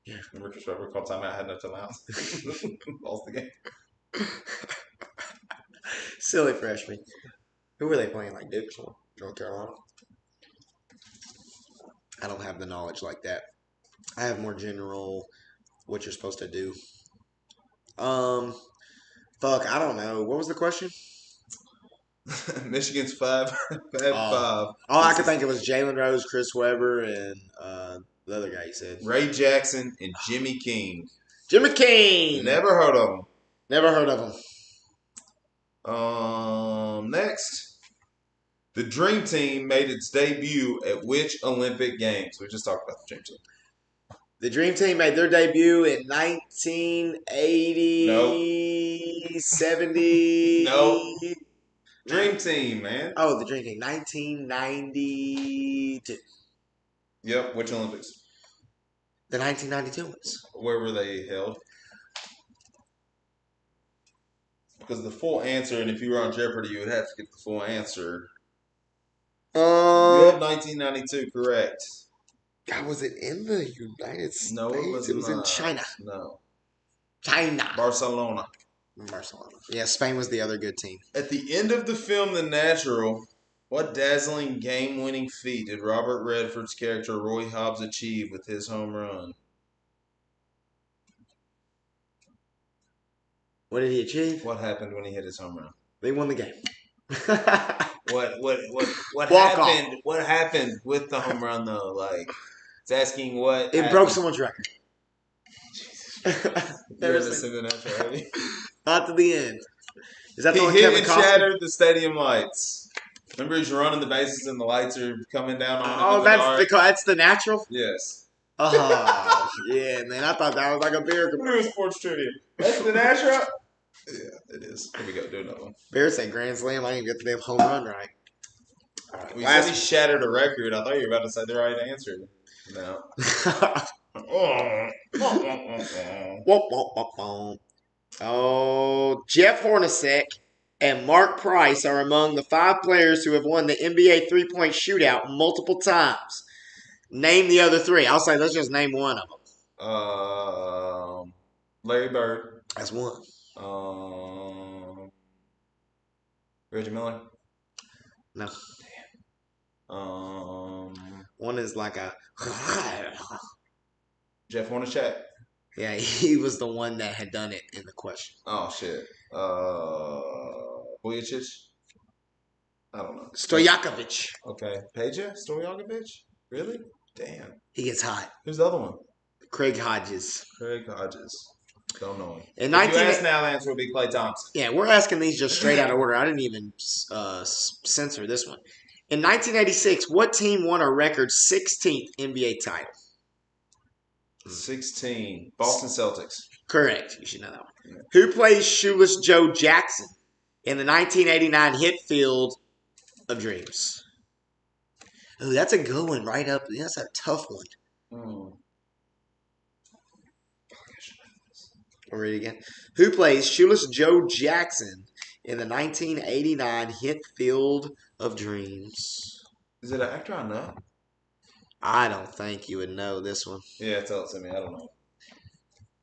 Yeah. Remember Chris Webber called timeout, had no timeout. Lost the game. Silly freshman. Who were they playing? Like Duke or North Carolina? I don't have the knowledge like that. I have more general what you're supposed to do. I don't know. What was the question? Michigan's Fab Five. All I could think of was Jalen Rose, Chris Webber, and the other guy you said. Ray Jackson and Jimmy King. Jimmy King! Never heard of him. Never heard of him. Next. The Dream Team made its debut at which Olympic Games? We just talked about the Dream Team. The Dream Team made their debut in 1980, Nope. 70. Nope. Dream Team, man. Oh, the Dream Team. 1992. Yep, which Olympics? The 1992 ones. Where were they held? Because the full answer, and if you were on Jeopardy, you would have to get the full answer. You have 1992, correct. God, was it in the United States? No, it was in China. No. China. Barcelona. Yeah, Spain was the other good team. At the end of the film The Natural, what dazzling game-winning feat did Robert Redford's character Roy Hobbs achieve with his home run? What did he achieve? What happened when he hit his home run? They won the game. What Walk happened? off. What happened with the home run though? Like, it's asking what it happened. broke someone's record. Not to the end. Is that the one He hit Kevin and Costner? shattered the stadium lights. Remember, he's running the bases and the lights are coming down on him. Oh, that's the Natural. Yes. Oh, yeah, man. I thought that was like a miracle. We're doing sports trivia. That's The Natural. Yeah, it is. Here we go. Do another one. Bear said grand slam. I didn't get the damn home run right. All right, Well, you said he shattered a record. I thought you were about to say the right answer. No. Oh, Jeff Hornacek and Mark Price are among the 5 players who have won the NBA three-point shootout multiple times. Name the other 3. I'll say let's just name one of them. Larry Bird. That's one. Reggie Miller. No. One is like a. Jeff Hornacek. Yeah, he was the one that had done it in the question. Oh shit. Vujicic. I don't know. Stojakovic. Okay. Peja Stojakovic. Really? Damn. He gets hot. Who's the other one? Craig Hodges. Craig Hodges. Don't know him. In If you ask now, the answer will be Klay Thompson. Yeah, we're asking these just straight out of order. I didn't even censor this one. In 1986, what team won a record 16th NBA title? 16. Boston Celtics. Correct. You should know that one. Yeah. Who plays Shoeless Joe Jackson in the 1989 hit Field of Dreams? Oh, that's a good one right up. That's a tough one. I'll read it again. Who plays Shoeless Joe Jackson in the 1989 hit Field of Dreams? Is it an actor I know? I don't think you would know this one. Yeah, tell it to me. I don't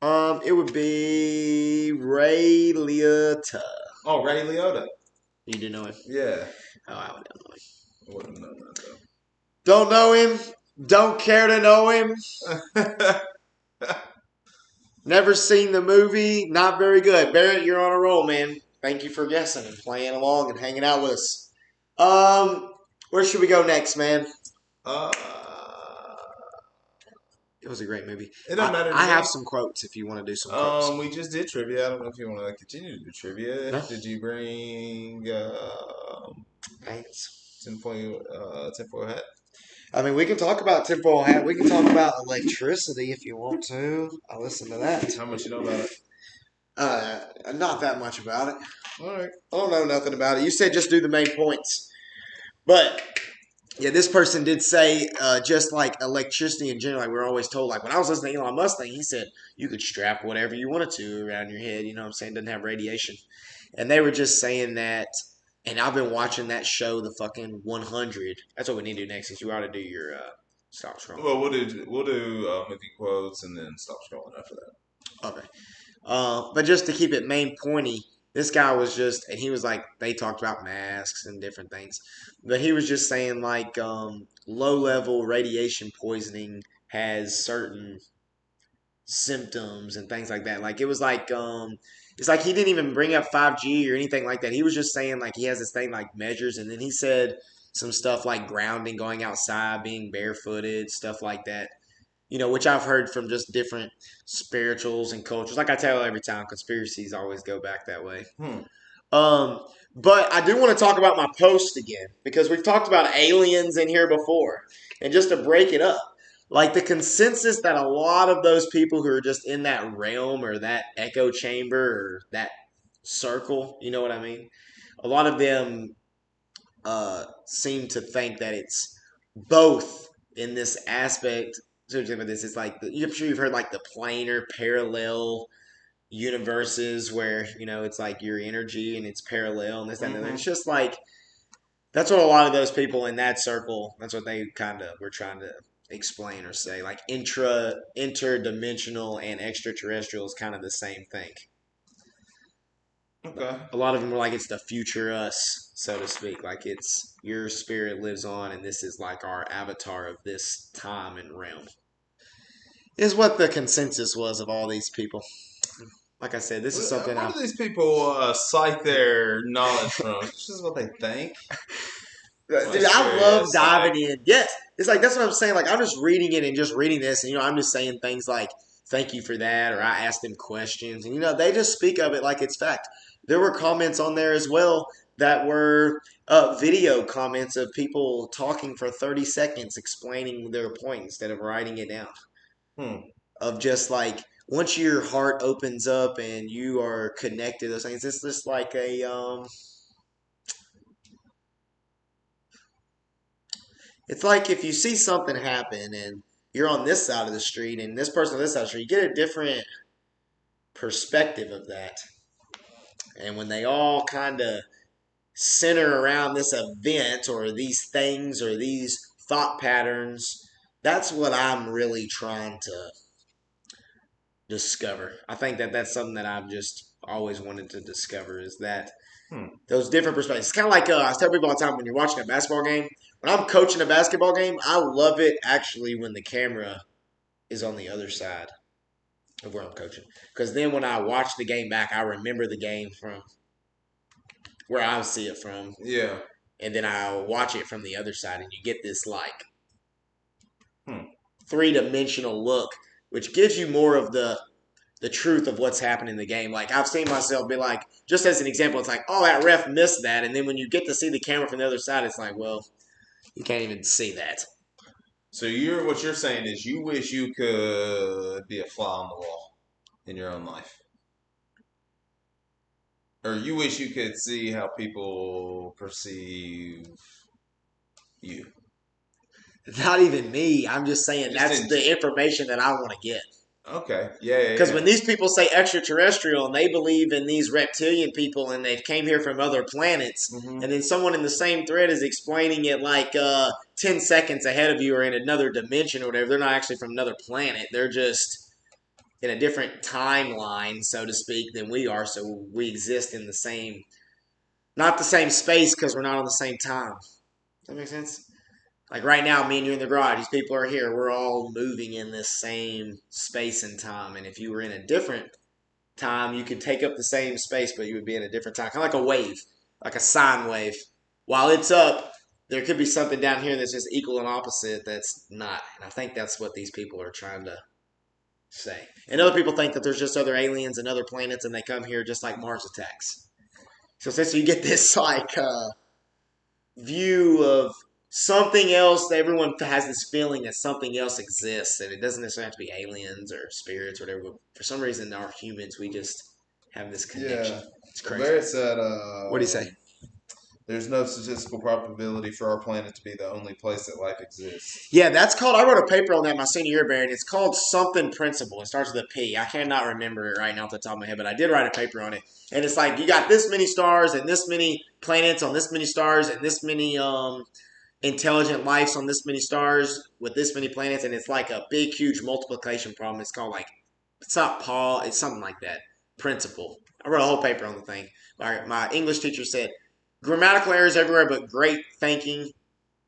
know. It would be Ray Liotta. Oh, Ray Liotta. You do know him? Yeah. Oh, I would know him. I wouldn't know that though. Don't know him. Don't care to know him. Never seen the movie. Not very good. Barrett, you're on a roll, man. Thank you for guessing and playing along and hanging out with us. Where should we go next, man? It was a great movie. It doesn't matter. I have some quotes if you want to do some quotes. We just did trivia. I don't know if you want to continue to do trivia. No. Did you bring tinfoil hat? I mean, we can talk about tinfoil hat. We can talk about electricity if you want to. I'll listen to that. How much you know about it? Not that much about it. All right. I don't know nothing about it. You said just do the main points. But, yeah, this person did say just like electricity in general, like we're always told, like when I was listening to Elon Musk thing, he said you could strap whatever you wanted to around your head, you know what I'm saying, doesn't have radiation. And they were just saying that, and I've been watching that show, the fucking 100. That's what we need to do next, is you ought to do your stop scrolling. Well, we'll do movie quotes and then stop scrolling after that. Okay. But just to keep it main pointy, this guy was just, and he was like, they talked about masks and different things, but he was just saying like low-level radiation poisoning has certain symptoms and things like that. Like it was like, it's like he didn't even bring up 5G or anything like that. He was just saying like he has this thing like measures, and then he said some stuff like grounding, going outside, being barefooted, stuff like that. You know, which I've heard from just different spirituals and cultures. Like I tell every time, conspiracies always go back that way. But I do want to talk about my post again, because we've talked about aliens in here before. And just to break it up, like the consensus that a lot of those people who are just in that realm or that echo chamber or that circle, you know what I mean? A lot of them seem to think that it's both in this aspect. It's like I'm sure you've heard like the planar parallel universes where, you know, it's like your energy and it's parallel and this and that. It's just like that's what a lot of those people in that circle, that's what they kind of were trying to explain or say. Like interdimensional and extraterrestrial is kind of the same thing. Okay. A lot of them were like it's the future us, so to speak. Like it's your spirit lives on and this is like our avatar of this time and realm. Is what the consensus was of all these people. Like I said, this is something. Where do these people cite their knowledge from? It's just what they think. Dude, I love diving in. Yes, it's like that's what I'm saying. Like I'm just reading it and just reading this, and you know, I'm just saying things like "thank you for that," or I asked them questions, and you know, they just speak of it like it's fact. There were comments on there as well that were video comments of people talking for 30 seconds explaining their point instead of writing it down. Of just like once your heart opens up and you are connected to those things, it's just like it's like if you see something happen and you're on this side of the street and this person on this side of the street, you get a different perspective of that. And when they all kind of center around this event or these things or these thought patterns, that's what I'm really trying to discover. I think that that's something that I've just always wanted to discover is that those different perspectives. It's kind of like I tell people all the time when you're watching a basketball game. When I'm coaching a basketball game, I love it actually when the camera is on the other side of where I'm coaching. Because then when I watch the game back, I remember the game from where I see it from. Yeah. And then I'll watch it from the other side, and you get this like three-dimensional look, which gives you more of the truth of what's happening in the game. Like I've seen myself be like, just as an example, it's like, oh, that ref missed that, and then when you get to see the camera from the other side, it's like, well, you can't even see that. So what you're saying is you wish you could be a fly on the wall in your own life. Or you wish you could see how people perceive you. Not even me. I'm just saying that's the information that I want to get. Okay. Yeah. Because when these people say extraterrestrial and they believe in these reptilian people and they came here from other planets, and then someone in the same thread is explaining it like 10 seconds ahead of you or in another dimension or whatever, they're not actually from another planet. They're just in a different timeline, so to speak, than we are. So we exist in the same, not the same space because we're not on the same time. Does that make sense? Like right now, me and you in the garage, these people are here. We're all moving in this same space and time. And if you were in a different time, you could take up the same space, but you would be in a different time. Kind of like a wave, like a sine wave. While it's up, there could be something down here that's just equal and opposite that's not. And I think that's what these people are trying to say. And other people think that there's just other aliens and other planets and they come here just like Mars attacks. So since you get this like view of something else, everyone has this feeling that something else exists, and it doesn't necessarily have to be aliens or spirits or whatever. But for some reason, our humans, we just have this connection. Yeah. It's crazy. Barrett said, what do you say? There's no statistical probability for our planet to be the only place that life exists. Yeah, that's called, I wrote a paper on that my senior year, Barrett. It's called something principle. It starts with a P. I cannot remember it right now off the top of my head, but I did write a paper on it. And it's like, you got this many stars and this many planets on this many stars and this many intelligent lives on this many stars with this many planets, and it's like a big, huge multiplication problem. It's called like, it's not Paul, it's something like that. Principle. I wrote a whole paper on the thing. My English teacher said, grammatical errors everywhere, but great thinking,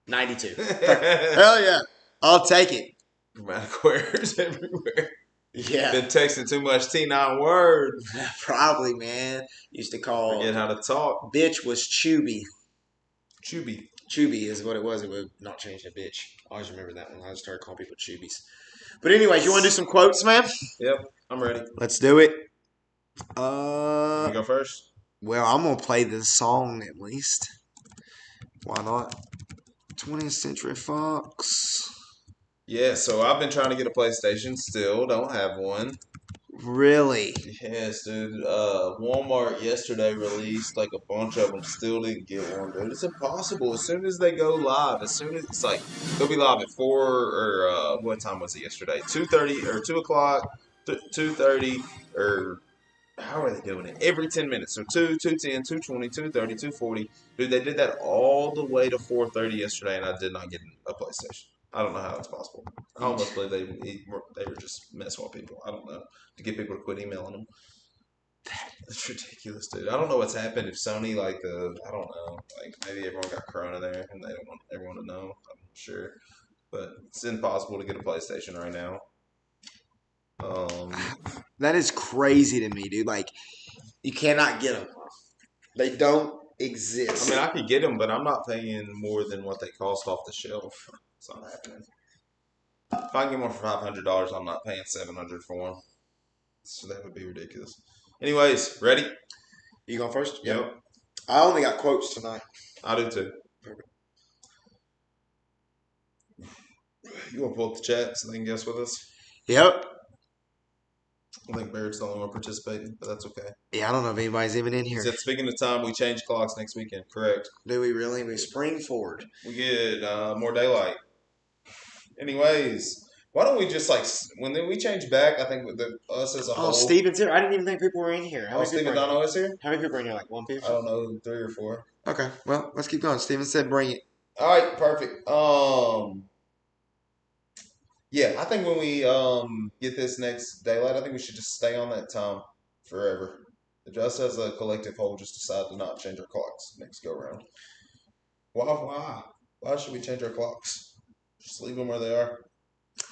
92. Hell yeah. I'll take it. Grammatical errors everywhere. Yeah. Been texting too much T9 word. Probably, man. Used to call. Forget how to talk. Bitch was Chubby. Chubby. Chubby is what it was. It would not change to bitch. I always remember that one. I just started calling people Chubies. But anyways, you want to do some quotes, man? Yep, I'm ready. Let's do it. You go first? Well, I'm going to play this song at least. Why not? 20th Century Fox. Yeah, so I've been trying to get a PlayStation. Still don't have one. Really? Yes, dude. Walmart yesterday released like a bunch of them. Still didn't get one, dude. It's impossible. As soon as they go live, as soon as it's like they'll be live at 4 or what time was it yesterday? 2:30 or 2 o'clock, 2:30 or how are they doing it? Every 10 minutes. So 2, 2:10, 2:20, 2:30, 2:40. Dude, they did that all the way to 4:30 yesterday, and I did not get a PlayStation. I don't know how it's possible. I almost believe they were just messing with people. I don't know. To get people to quit emailing them. That's ridiculous, dude. I don't know what's happened. If Sony, I don't know. Like, maybe everyone got Corona there, and they don't want everyone to know. I'm not sure. But it's impossible to get a PlayStation right now. That is crazy to me, dude. Like, you cannot get them. They don't exist. I mean, I could get them, but I'm not paying more than what they cost off the shelf. It's not happening. If I can get one for $500, I'm not paying $700 for one. So that would be ridiculous. Anyways, ready? You going first? Yep. I only got quotes tonight. I do too. You want to pull up the chat so they can guess with us? Yep. I think Barrett's the only one participating, but that's okay. Yeah, I don't know if anybody's even in He here. said, speaking of time, we change clocks next weekend. Correct. Do we really? We spring forward. We get more daylight. Anyways, why don't we just when we change back? I think us as a whole. Oh, Steven's here. I didn't even think people were in here. How many Steven people Dono is here. How many people are in here? Like 1 people? I don't know, 3 or 4. Okay, well, let's keep going. Steven said bring it. All right, perfect. Yeah, I think when we get this next daylight, I think we should just stay on that time forever. Just as a collective whole, just decide to not change our clocks next go around. Why should we change our clocks? Just leave them where they are.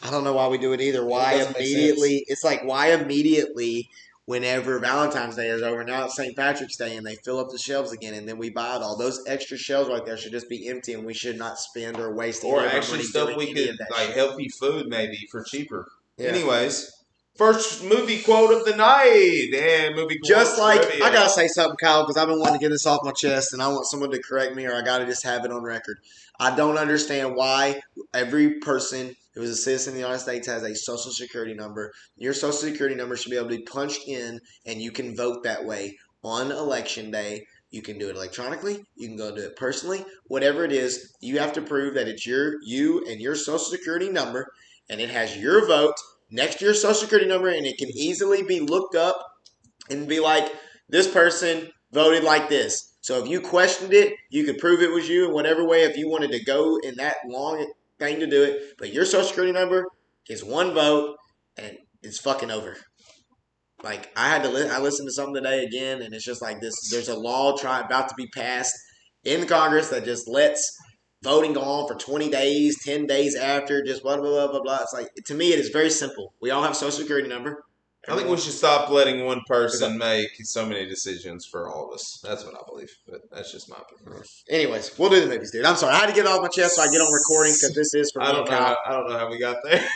I don't know why we do it either. Why immediately? It's like why immediately whenever Valentine's Day is over. Now it's St. Patrick's Day and they fill up the shelves again and then we buy it all. Those extra shelves right there should just be empty and we should not spend or waste or actually stuff we could like healthy food maybe for cheaper. Yeah. Anyways, first movie quote of the night and movie quote. Just like trivia. I gotta say something, Kyle, because I've been wanting to get this off my chest and I want someone to correct me or I gotta just have it on record. I don't understand why every person who is a citizen of the United States has a social security number. Your social security number should be able to be punched in and you can vote that way on election day. You can do it electronically. You can go do it personally. Whatever it is, you have to prove that it's you and your social security number and it has your vote next to your social security number and it can easily be looked up and be like, this person voted like this. So if you questioned it, you could prove it was you in whatever way if you wanted to go in that long thing to do it. But your social security number is one vote and it's fucking over. Like I listened to something today again and it's just like this. There's a law about to be passed in Congress that just lets voting go on for 20 days, 10 days after, just blah, blah, blah, blah, blah. It's like, to me, it is very simple. We all have a social security number. I think we should stop letting one person make so many decisions for all of us. That's what I believe, but that's just my opinion. Anyways, we'll do the movies, dude. I'm sorry. I had to get it off my chest so I get on recording because this is for I don't know how we got there.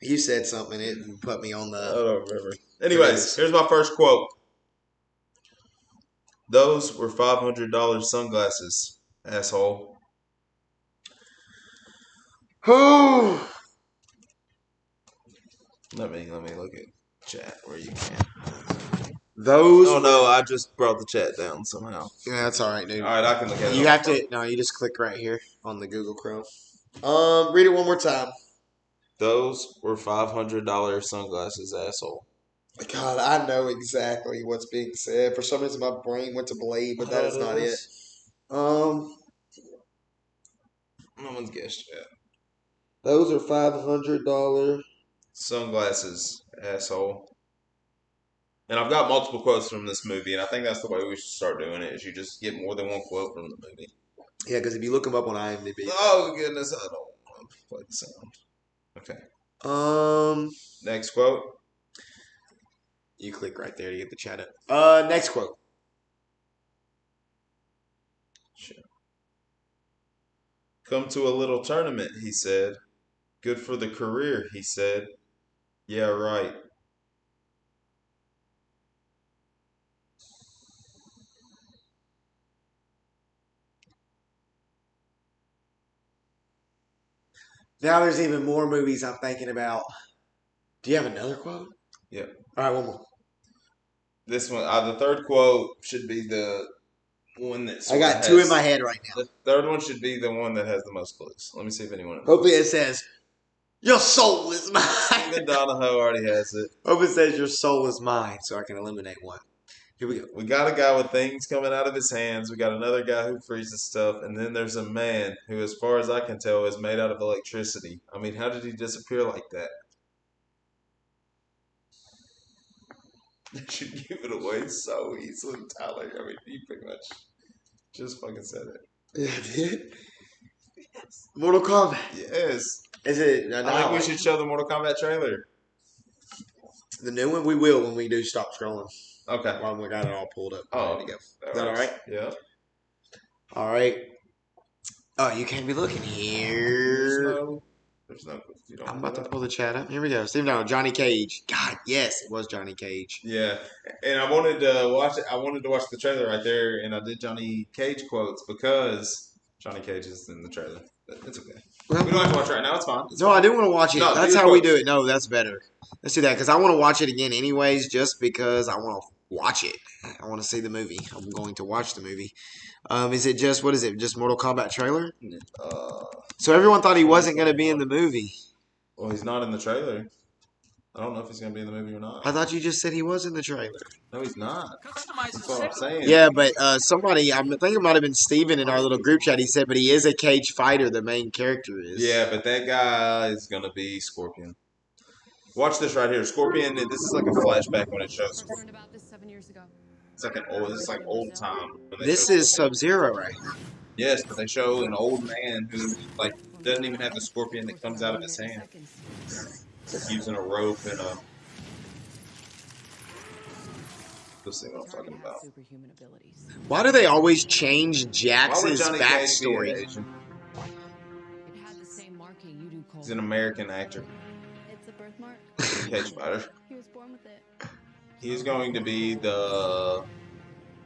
You said something. It put me on the... I don't remember. Anyways, here's my first quote. Those were $500 sunglasses, asshole. Who? Let me look at chat where you can. Those. Oh no, I just brought the chat down somehow. Yeah, that's all right, dude. All right, I can look at it. You have to. No, you just click right here on the Google Chrome. Read it one more time. Those were $500 sunglasses, asshole. God, I know exactly what's being said. For some reason, my brain went to Blade, but that is not it. No one's guessed yet. Those are $500 sunglasses, asshole. And I've got multiple quotes from this movie, and I think that's the way we should start doing it, is you just get more than one quote from the movie. Yeah, because if you look them up on IMDb. Oh, goodness, I don't want to play the sound. Okay. Next quote. You click right there to get the chat up. Next quote. Sure. Come to a little tournament, he said. Good for the career, he said. Yeah, right. Now there's even more movies I'm thinking about. Do you have another quote? Yeah. All right, one more. This one, the third quote should be the one that I got two in my head right now. The third one should be the one that has the most clues. Let me see if anyone else. Hopefully it says, your soul is mine. Even Donahoe already has it. Hope it says your soul is mine so I can eliminate one. Here we go. We got a guy with things coming out of his hands. We got another guy who freezes stuff. And then there's a man who, as far as I can tell, is made out of electricity. I mean, how did he disappear like that? You should give it away so easily, Tyler. I mean, you pretty much just fucking said it. Yeah, dude. Yes. Mortal Kombat. Yes. Is it? I think we should show the Mortal Kombat trailer. The new one? We will when we do stop scrolling. Okay. While we got it all pulled up. Oh, ready to go. Is that all right? Yeah. All right. Oh, you can't be looking here. There's no. I'm about to pull the chat up. Here we go. Steve, no, Johnny Cage. God, yes, it was Johnny Cage. Yeah, and I wanted to watch it. I wanted to watch the trailer right there, and I did Johnny Cage quotes because Johnny Cage is in the trailer. But it's okay. Well, We don't have to watch it right now. It's fine. No, I do want to watch it. No, That's do how we quotes. do it. No, that's better. Let's do that because I want to watch it again, anyways, just because I want to watch it. I want to see the movie. I'm going to watch the movie. Is it just what is it? Just Mortal Kombat trailer? So everyone thought he wasn't going to be in the movie. Well, he's not in the trailer. I don't know if he's going to be in the movie or not. I thought you just said he was in the trailer. No, he's not. That's what I'm saying. Yeah, but somebody, I think it might have been Steven in our little group chat. He said, but he is a cage fighter. The main character is. Yeah, but that guy is going to be Scorpion. Watch this right here. Scorpion, this is like a flashback when it shows. Learned about this 7 years ago. It's like old time. This is Sub-Zero, right? Yes, but they show an old man who like doesn't even have the scorpion that comes out of his hand. It's like using a rope and a. This thing I'm talking about. Superhuman abilities. Why do they always change Why would Jax's Johnny Cage be backstory? Asian? It had the same marking you do, Cole. He's an American actor, It's a birthmark. cage fighter. He was born with it. He's going to be the.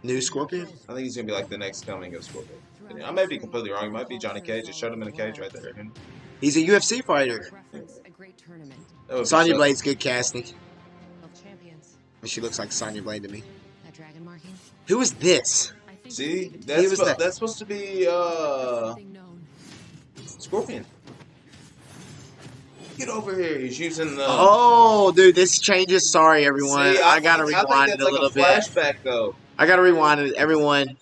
New Scorpion? I think he's going to be like the next coming of Scorpion. I may be completely wrong. It might be Johnny Cage. It showed him in a cage right there. He's a UFC fighter. Reference a great tournament That would be Sonya so- Blade's good casting. of champions. She looks like Sonya Blade to me. That dragon marking. Who is this? I think See, we could that's was that? that's supposed to be something known. Scorpion. Get over here. He's using the. Oh, dude, this changes. Sorry, everyone. See, I gotta think- I think rewind that's it a like little bit. Flashback though. I gotta rewind it. Everyone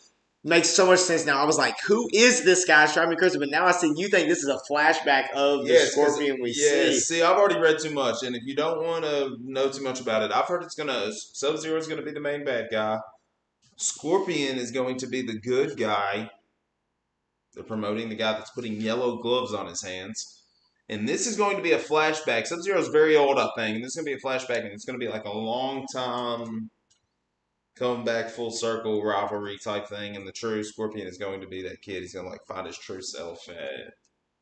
makes so much sense now. I was like, who is this guy? It's driving me crazy. But now I see you think this is a flashback of the Yes, 'cause- Scorpion we Yeah, see. see, I've already read too much, and if you don't want to know too much about it, I've heard Sub-Zero is gonna be the main bad guy. Scorpion is going to be the good guy. They're promoting the guy that's putting yellow gloves on his hands. And this is going to be a flashback. Sub-Zero is very old, I think. And this is going to be a flashback, and it's going to be like a long time come back full circle rivalry type thing. And the true Scorpion is going to be that kid. He's going to like find his true self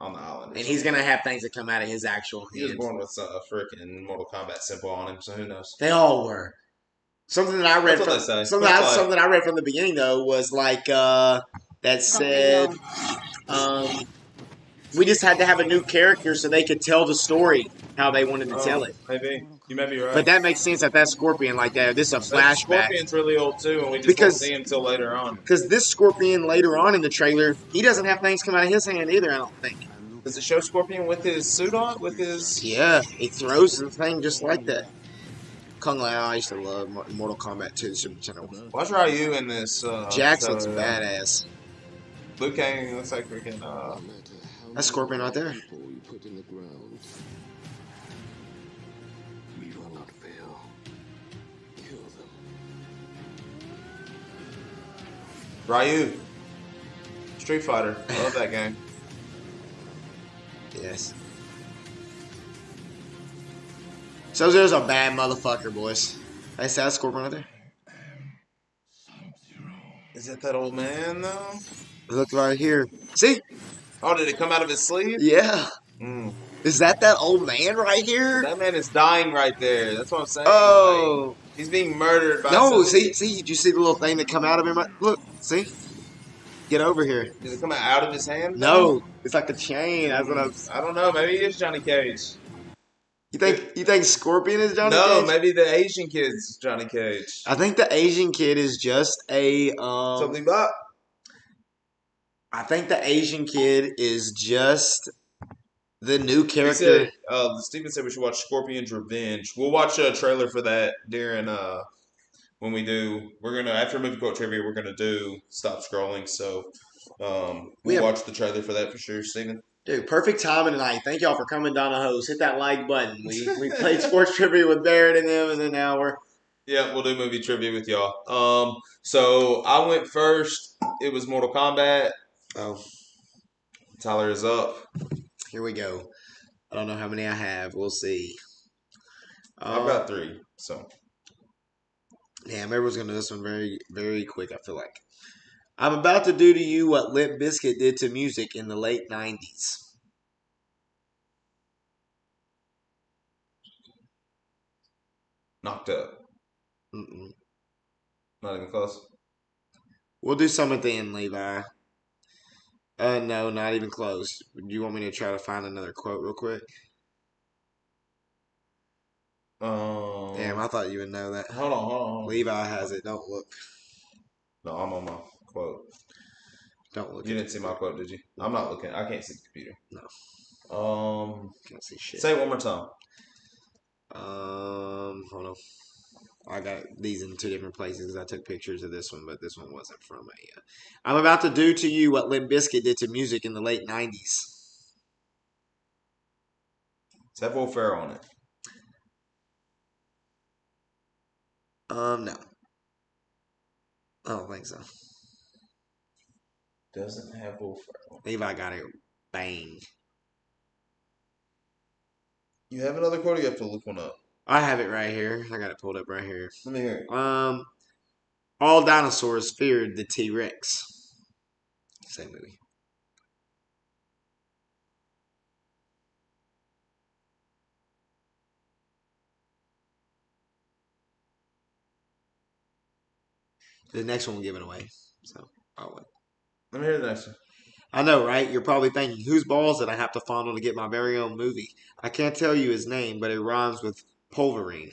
on the island. And he's gonna have things that come out of his actual He was hands. born with a freaking Mortal Kombat symbol on him, so who knows? They all were. Something that I read That's what from they say. something, That's something I read from the beginning though was like that said we just had to have a new character so they could tell the story how they wanted to tell it. Maybe. You may be right. But that makes sense that Scorpion like that. This is a But flashback. Scorpion's really old too, and we just Because- won't see him until later on. Because this Scorpion later on in the trailer, he doesn't have things come out of his hand either, I don't think. Does it show Scorpion with his suit on? With his. Yeah, he throws the thing just like that. Kung Lao, I used to love Mortal Kombat 2, Super Nintendo. Watch Ryu in this. Jax looks trailer. badass. Liu Kang looks like freaking. That's Scorpion right there. You put in the ground. We will not fail. Kill them. Ryu. Street Fighter. I love that game. Yes. Sub-Zero's a bad motherfucker, boys. I said Scorpion right there. Is that old man though? Look right here. See? Oh, did it come out of his sleeve? Yeah. Mm. Is that old man right here? That man is dying right there. That's what I'm saying. Oh. Like, he's being murdered by. No, somebody. see, did you see the little thing that come out of him? Look, see? Get over here. Did it come out of his hand? No, it's like a chain. That's what I'm. I don't know. Maybe he is Johnny Cage. You think Scorpion is Johnny No, Cage? maybe the Asian kid's Johnny Cage. I think the Asian kid is just a Something about. I think the Asian kid is just the new He character. said, Steven said we should watch Scorpion's Revenge. We'll watch a trailer for that during when we do. We're gonna after movie quote trivia. We're gonna do stop scrolling. So we'll watch the trailer for that for sure, Steven. Dude, perfect timing tonight. Thank y'all for coming down the hose. Hit that like button. We played sports trivia with Barrett and them, and then now we're Yeah, we'll do movie trivia with y'all. So I went first. It was Mortal Kombat. oh, Tyler is up. here we go. I don't know how many I have. We'll see. I've got 3. So Damn, everyone's gonna do this one very, very quick. I feel like I'm about to do to you what Limp Bizkit did to music in the late '90s. knocked up. Mm-mm. Not even close. We'll do some at the end, Levi. No, not even close. Do you want me to try to find another quote real quick? Damn, I thought you would know that. Hold on. Levi has it. Don't look. No, I'm on my quote. Don't look. You didn't see my quote, did you? I'm not looking. I can't see the computer. No. Can't see shit. Say it one more time. Hold on. I got these in two different places because I took pictures of this one, but this one wasn't from a. I'm about to do to you what Limp Bizkit did to music in the late '90s. Does that have Will Ferrell on it? No. I don't think so. Doesn't have Will Ferrell. Levi got it. Bang. You have another quote or you have to look one up? I have it right here. I got it pulled up right here. Let me hear it. All dinosaurs feared the T-Rex. Same movie. The next one will give it away. So, I'll wait. Let me hear the next one. I know, right? You're probably thinking, whose balls did I have to fondle to get my very own movie? I can't tell you his name, but it rhymes with Pulverine.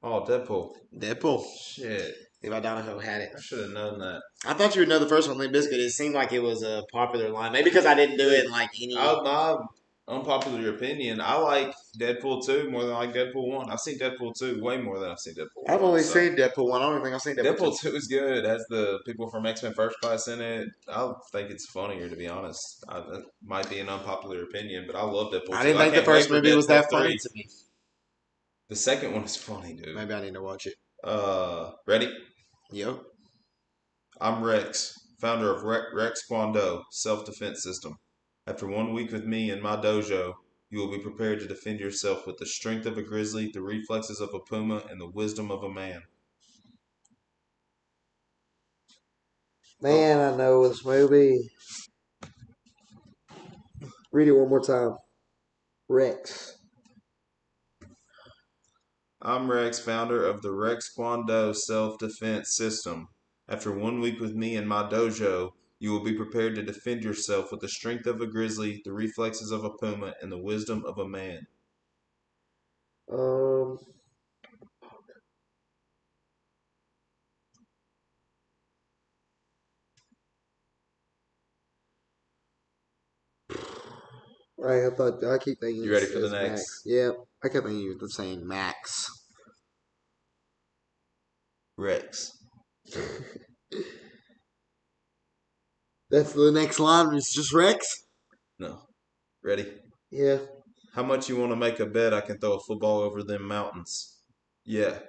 Oh, Deadpool. Deadpool. Shit. Levi Donahoe had it. I should have known that. I thought you would know the first one, Limp Bizkit. It seemed like it was a popular line. Maybe because I didn't do it in like any. My unpopular opinion, I like Deadpool 2 more than I like Deadpool 1. I've seen Deadpool 2 way more than I've seen Deadpool 1. I've only seen Deadpool 1. I don't think I've seen Deadpool 2 is good. It has the people from X-Men First Class in it. I think it's funnier, to be honest. That might be an unpopular opinion, but I love Deadpool 2. I didn't think the first movie was that funny to me. The second one is funny, dude. Maybe I need to watch it. Ready? Yep. I'm Rex, founder of Rex Kwando Self-Defense System. After 1 week with me in my dojo, you will be prepared to defend yourself with the strength of a grizzly, the reflexes of a puma, and the wisdom of a man. Man, I know this movie. Read it one more time. Rex. I'm Rex, founder of the Rex Kwando Self-Defense System. After 1 week with me in my dojo, you will be prepared to defend yourself with the strength of a grizzly, the reflexes of a puma, and the wisdom of a man. Right, I keep thinking. You ready for the next? Max. Yeah, I kept thinking you were saying Max. Rex. That's the next line. It's just Rex. No. Ready? Yeah. How much you want to make a bet I can throw a football over them mountains? Yeah.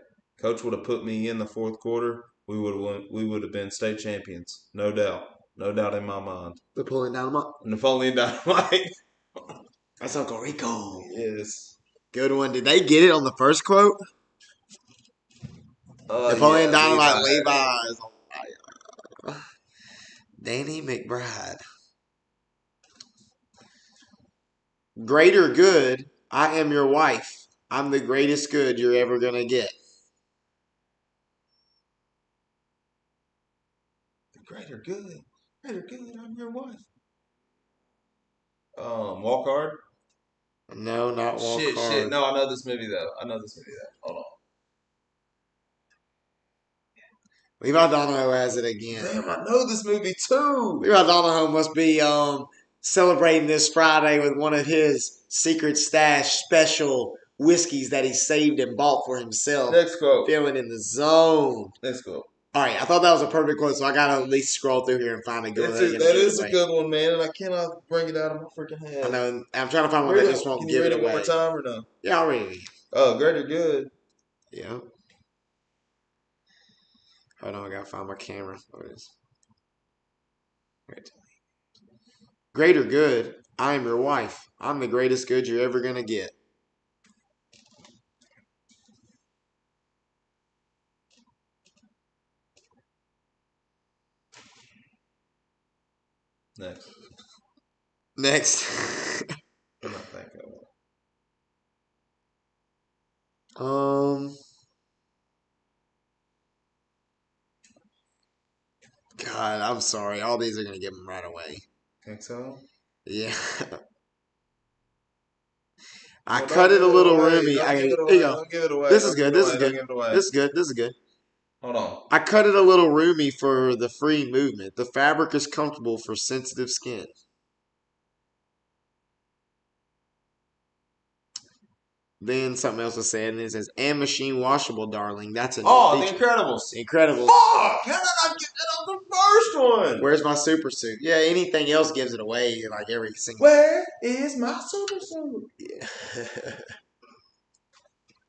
Coach would have put me in the fourth quarter. We would have been state champions. No doubt. No doubt in my mind. Napoleon Dynamite. Napoleon Dynamite. That's Uncle Rico. Yes. Good one. Did they get it on the first quote? Napoleon Dynamite, Levi. Danny McBride. Greater good. I am your wife. I'm the greatest good you're ever going to get. Greater good. Greater good. I'm your wife. Walk Hard? No, not Walk Hard. Shit. No, I know this movie, though. Hold on. Levi Donahoe has it again. Damn, I know this movie, too. Levi Donahoe must be celebrating this Friday with one of his secret stash special whiskeys that he saved and bought for himself. Next quote. Feeling in the zone. Next quote. All right, I thought that was a perfect quote, so I got to at least scroll through here and find a good one. That is a good one, man, and I cannot bring it out of my freaking head. I know. I'm trying to find one that just won't give it away. Can you read it one more time or no? Yeah, I'll read it again. Oh, Greater Good. Yeah. Hold on, I got to find my camera. What is it? Greater good. I am your wife. I'm the greatest good you're ever going to get. Next. I'm not thinking of it. God, I'm sorry. All these are gonna give them right away. Think so? Yeah. I Well, cut it a little roomy. Don't Here give it you away. go. Don't give it away. This is Don't good. give it This is away. good. Don't give it away. This is good. This is good. Hold on. I cut it a little roomy for the free movement. The fabric is comfortable for sensitive skin. Then something else was said, and it says, and machine washable, darling. That's a Oh, The feature. Incredibles. Incredible. Oh, how did I get that on the first one? Where's my super suit? Yeah, anything else gives it away, like every single. Where is my super suit? Yeah.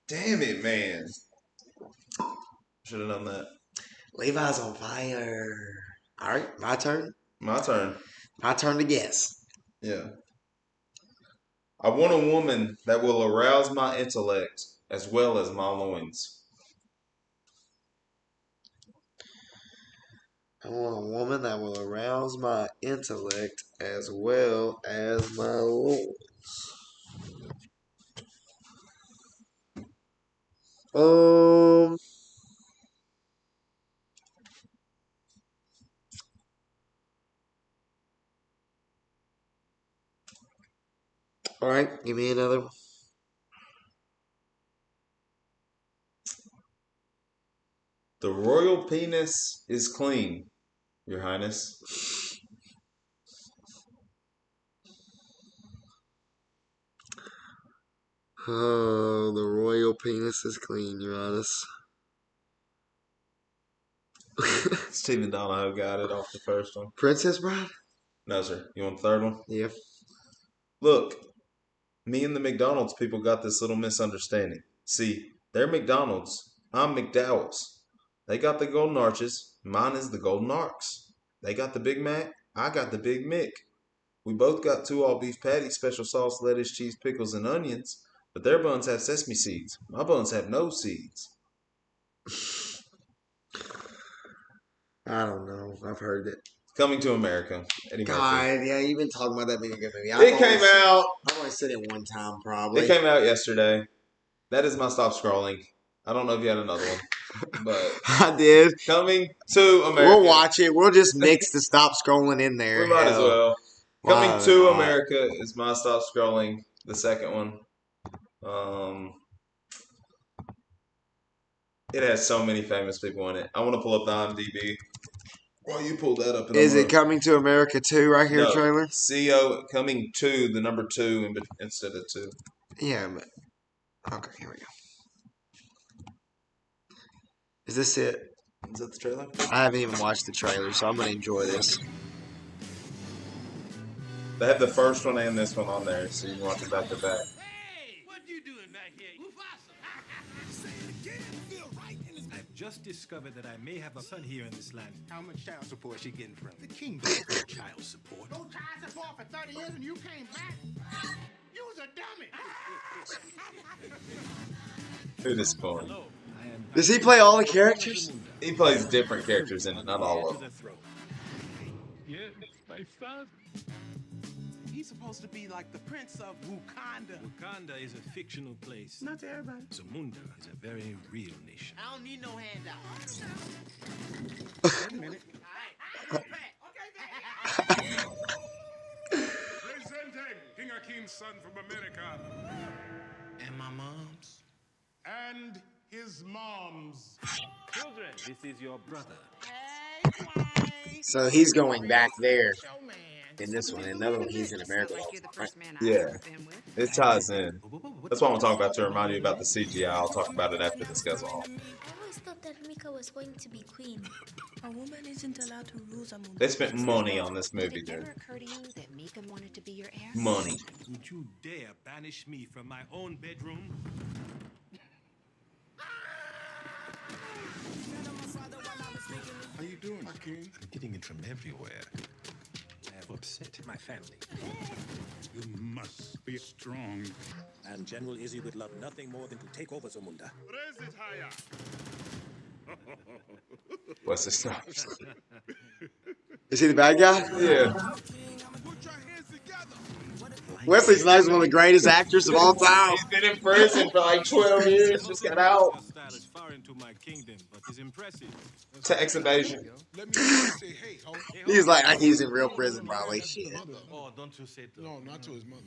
Damn it, man. Should have done that. Levi's on fire. All right, my turn. My turn. My turn to guess. Yeah. I want a woman that will arouse my intellect as well as my loins. I want a woman that will arouse my intellect as well as my loins. All right, give me another one. The royal penis is clean, Your Highness. Oh, the royal penis is clean, Your Highness. Stephen Donahoe got it off the first one. Princess Bride? No, sir. You want the third one? Yeah. Look, me and the McDonald's people got this little misunderstanding. See, they're McDonald's. I'm McDowell's. They got the golden arches. Mine is the golden arcs. They got the Big Mac. I got the Big Mick. We both got 2 all-beef patties, special sauce, lettuce, cheese, pickles, and onions. But their buns have sesame seeds. My buns have no seeds. I don't know. I've heard it. Coming to America. Eddie Murphy. God, yeah, you've been talking about that being a good movie. It came out. I've only seen it one time, probably. It came out yesterday. That is my stop scrolling. I don't know if you had another one, but I did. Coming to America. We'll watch it. We'll just mix the stop scrolling in there. We might as Hell. well. Why Coming to not? America is my stop scrolling. The second one. It has so many famous people in it. I want to pull up the IMDb. Well, you pulled that up. Is it Coming to America 2 right here, No, trailer? CO Coming to the number 2 instead of 2. Yeah, but... Okay, here we go. Is this it? Is that the trailer? I haven't even watched the trailer, so I'm going to enjoy this. They have the first one and this one on there, so you can watch it back to back. Hey, what you doing back here? Say it again. Feel right in his... I've just discovered that I may have a son here in this land. How much child support is she getting from? The king don't get child support. No child support for 30 years and you came back? You was a dummy. Who disappointed? Hello, I am... Does he play all the characters? He plays different characters in it, not all of them. Yes, my son. He's supposed to be like the prince of Wakanda. Wakanda is a fictional place. Not to everybody. Zamunda is a very real nation. I don't need no handout. Wait a minute. All right. Presenting King Akeem's son from America And my mom's. and his mom's. Children, this is your brother. So he's going back there in this one. In another one, he's in America. Right? Yeah. It ties in. That's what I'm talking about to remind you about the CGI. I'll talk about it after this goes on. I always thought that Mika was going to be queen. A woman isn't allowed to rule Zamunda. They spent money on this movie, Did it ever dude. occur to you that Mika wanted to be your heir? Money. Would you dare banish me from my own bedroom? How you doing, Akeem? I'm getting it from everywhere. I have upset my family. You must be strong. And General Izzy would love nothing more than to take over Zamunda. Raise it higher. What's this stuff? Is he the bad guy? Yeah. Put your hands together. Wesley Snipes is one of the greatest actors of all time. He's been in prison for like 12 years, just got out. style is foreign to my kingdom, but is impressive. Tax evasion. Let me say, hey, ho. He's like he's in real prison, probably. Shit. Oh, don't you say it. No, not to his mother.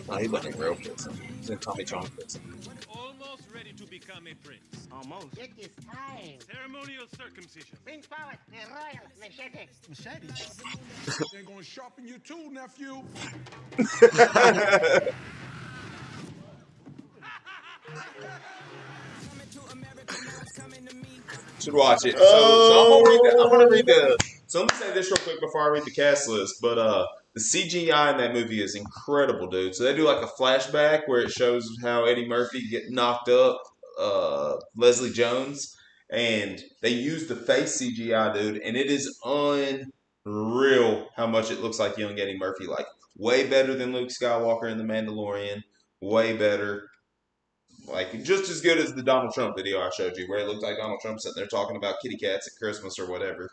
Oh, he wasn't in real prison. He's in Tommy John prison. Almost ready to become a prince. Almost. It is time. Ceremonial circumcision. Bring forward the royal machete. Machete? They're going to sharpen your tool, nephew. Should watch it. So I'm gonna read the. So let me say this real quick before I read the cast list. But the CGI in that movie is incredible, dude. So they do like a flashback where it shows how Eddie Murphy get knocked up, Leslie Jones, and they use the face CGI, dude, and it is unreal how much it looks like young Eddie Murphy. Like way better than Luke Skywalker in The Mandalorian. Way better. Like, just as good as the Donald Trump video I showed you, where it looked like Donald Trump sitting there talking about kitty cats at Christmas or whatever.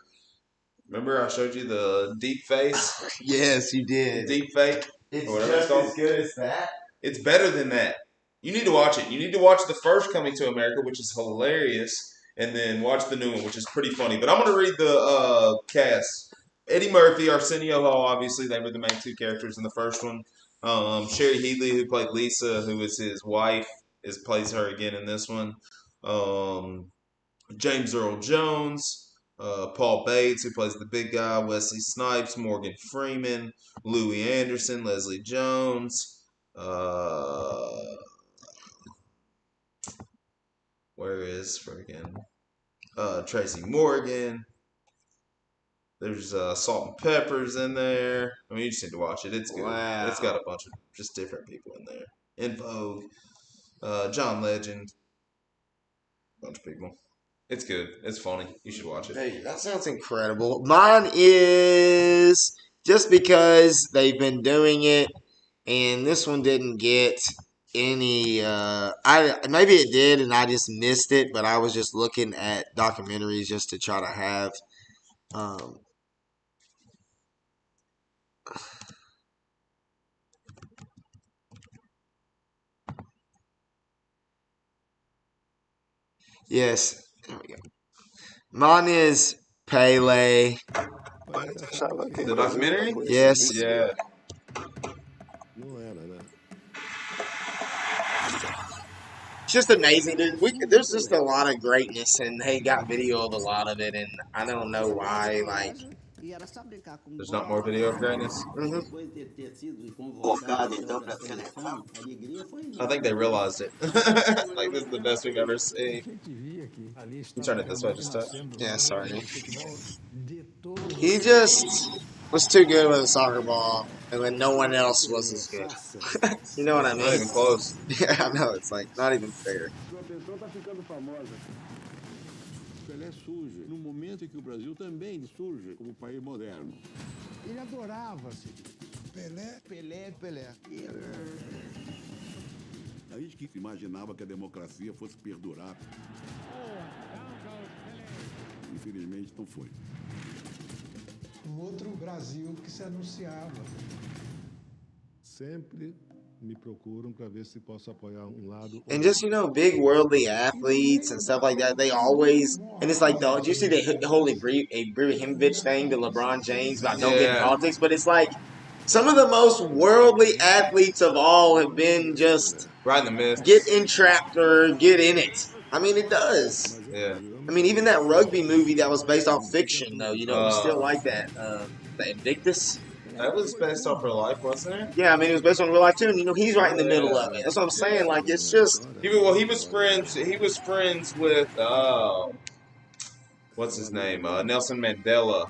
Remember I showed you the deep face? Yes, you did. Deep fake? It's or whatever just it's called. as good as that. It's better than that. You need to watch it. You need to watch the first Coming to America, which is hilarious, and then watch the new one, which is pretty funny. But I'm going to read the cast. Eddie Murphy, Arsenio Hall, obviously, they were the main two characters in the first one. Sherry Headley, who played Lisa, who is his wife, plays her again in this one. James Earl Jones, Paul Bates, who plays the big guy, Wesley Snipes, Morgan Freeman, Louis Anderson, Leslie Jones. Where is friggin' Tracy Morgan? There's Salt and Peppers in there. I mean, you just need to watch it. It's good. Wow. It's got a bunch of just different people in there. In Vogue. John Legend. Bunch of people. It's good. It's funny. You should watch it. Hey, that sounds incredible. Mine is just because they've been doing it, and this one didn't get any. Maybe it did, and I just missed it. But I was just looking at documentaries just to try to have. Yes, there we go. Mine is Pele. The documentary? Yes. Yeah. It's just amazing, dude. There's just a lot of greatness, and they got video of a lot of it, and I don't know why, like. There's not more video of greatness? I think they realized it. Like, this is the best we've ever seen. You turn it this way, just touch. Yeah, sorry. He just was too good with a soccer ball, and then no one else was as good. You know what I mean? Not even close. Yeah, I know. It's like not even fair. Pelé surge no momento em que o Brasil também surge como país moderno. Ele adorava-se. Pelé, Pelé, Pelé. A gente que imaginava que a democracia fosse perdurar. Infelizmente não foi. Outro Brasil que se anunciava. Sempre me procuram para ver se posso apoiar lado. And just, big worldly athletes and stuff like that, they always, and it's like, did you see the whole Ibrahimovic thing, the LeBron James about don't get in politics? But it's like, some of the most worldly athletes of all have been just right in the midst. Get entrapped or get in it. I mean, it does. Yeah. I mean, even that rugby movie that was based off fiction, though, it was still like that. The Invictus. That was based off real life, wasn't it? Yeah, I mean, it was based on real life too, and he's right in the middle of it. That's what I'm saying. Like, it's just he was friends with what's his name? Nelson Mandela.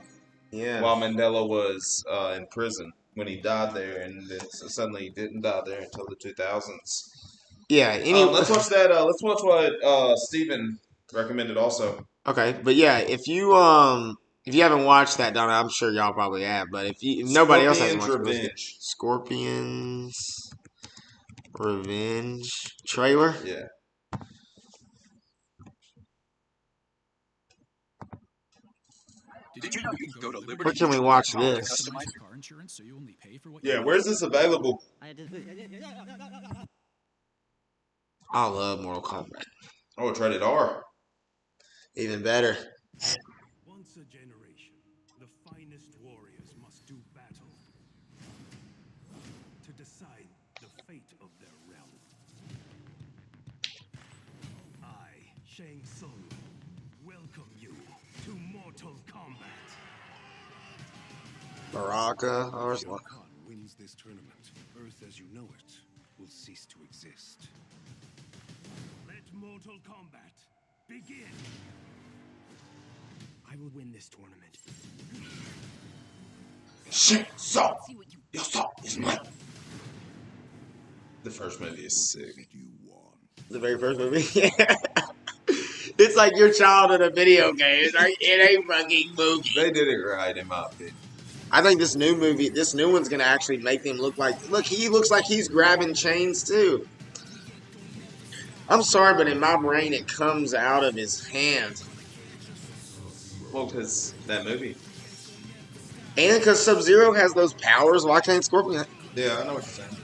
Yeah. While Mandela was in prison when he died there, and then suddenly he didn't die there until the 2000s. Yeah. Let's watch that. Let's watch what Steven recommended also. Okay, but yeah, if you haven't watched that, Donna, I'm sure y'all probably have. But if nobody else hasn't watched it, Scorpions Revenge trailer. Yeah. Did you know you can go to Liberty? Where can we watch this? Customize car insurance so you only pay for what Yeah, where's this available? I love Mortal Kombat. Oh, it's rated R. Even better. Once a generation, the finest warriors must do battle to decide the fate of their realm. I, Shang Tsung, welcome you to Mortal Kombat. Baraka. Shao Kahn wins this tournament. Earth as you know it will cease to exist. Let Mortal Kombat begin. I will win this tournament. Shit, so your song is mine. The first movie is sick. The very first movie? It's like your child in a video game. It's like in a fucking movie. They did it right, in my opinion. I think this new one's gonna actually make him look like. Look, he looks like he's grabbing chains too. I'm sorry, but in my brain, it comes out of his hand. Well, because that movie. And because Sub-Zero has those powers, why can't Scorpion? Yeah, I know what you're saying.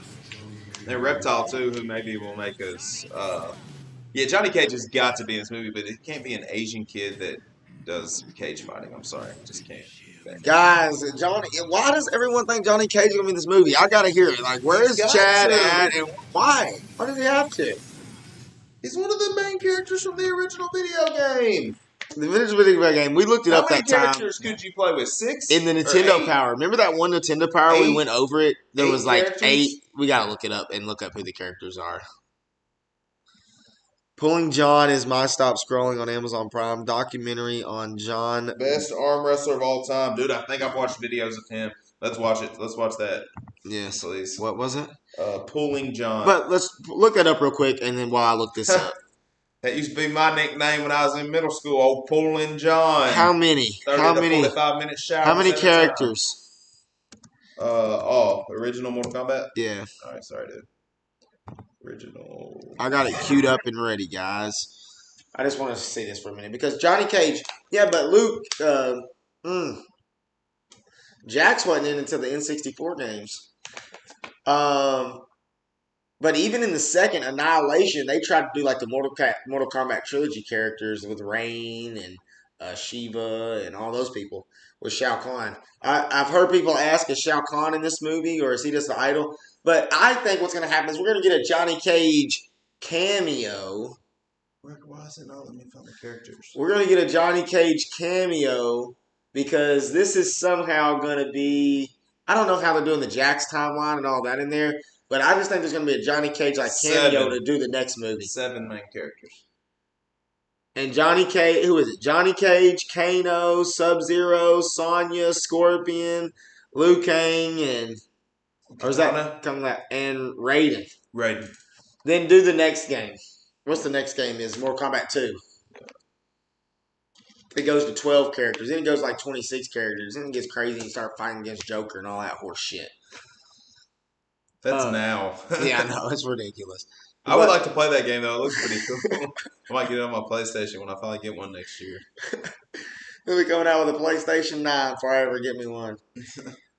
And Reptile too, who maybe will make us. Yeah, Johnny Cage has got to be in this movie, but it can't be an Asian kid that does cage fighting. I'm sorry, just can't. Guys, Johnny, why does everyone think Johnny Cage is gonna be in this movie? I gotta hear it. Like, where's Chad at, and why? Why does he have to? He's one of the main characters from the original video game. The original video game. We looked it up that time. How many characters could you play with? 6? In the Nintendo Power. Remember that one Nintendo Power? We went over it. There was like characters? 8. We gotta look it up and look up who the characters are. Pulling John is my stop scrolling on Amazon Prime. Documentary on John. Best arm wrestler of all time. Dude, I think I've watched videos of him. Let's watch it. Let's watch that. Yes. Please. What was it? Pulling John. But let's look it up real quick, and then while I look this up. That used to be my nickname when I was in middle school. Old Pulling John. How many? 45-minute shower. How many characters? Original Mortal Kombat? Yeah. All right, sorry, dude. Original. I got it queued up and ready, guys. I just want to see this for a minute because Johnny Cage. Yeah, but Luke. Jax wasn't in until the N64 games. But even in the second Annihilation, they tried to do like the Mortal Kombat trilogy characters with Rain and Shiva and all those people with Shao Kahn. I've heard people ask, is Shao Kahn in this movie or is he just the idol? But I think what's going to happen is we're going to get a Johnny Cage cameo. Why is it not letting me find the characters? We're going to get a Johnny Cage cameo because this is somehow going to be... I don't know how they're doing the Jax timeline and all that in there, but I just think there's going to be a Johnny Cage like cameo to do the next movie. 7 main characters. And Johnny Cage, who is it? Johnny Cage, Kano, Sub-Zero, Sonya, Scorpion, Liu Kang, and... Or is that coming out? And Raiden. Raiden. Then do the next game. What's the next game is? Mortal Kombat 2. It goes to 12 characters. Then it goes like 26 characters. Then it gets crazy and you start fighting against Joker and all that horse shit. That's now. Yeah, I know. It's ridiculous. I would like to play that game, though. It looks pretty cool. I might get it on my PlayStation when I finally get one next year. They'll be coming out with a PlayStation 9 before I ever get me one.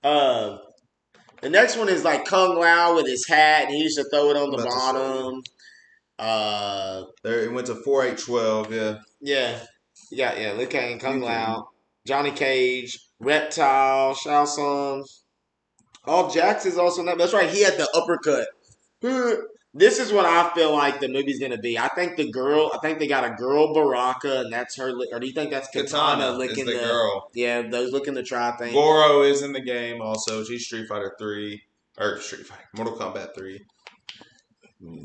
The next one is like Kung Lao with his hat, and he used to throw it on the bottom. There, it went to 4-8-12, yeah. Yeah, Liu Kang, Kung Lao, Johnny Cage, Reptile, Shao Tsung. All Jax is also not. That's right, he had the uppercut. This is what I feel like the movie's going to be. I think they got a girl Baraka, and that's her. Or do you think that's Katana licking the girl? Yeah, those licking the try thing. Goro is in the game also. She's Mortal Kombat 3.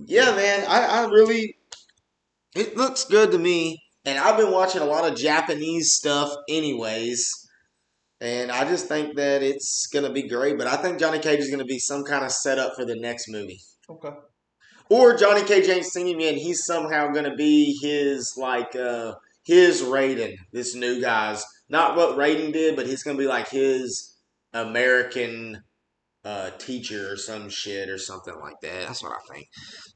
Yeah, man, I really. It looks good to me, and I've been watching a lot of Japanese stuff, anyways. And I just think that it's going to be great. But I think Johnny Cage is going to be some kind of setup for the next movie. Okay. Or Johnny Cage ain't seen him yet, and he's somehow going to be his Raiden, this new guy's. Not what Raiden did, but he's going to be like his American teacher or some shit or something like that. That's what I think.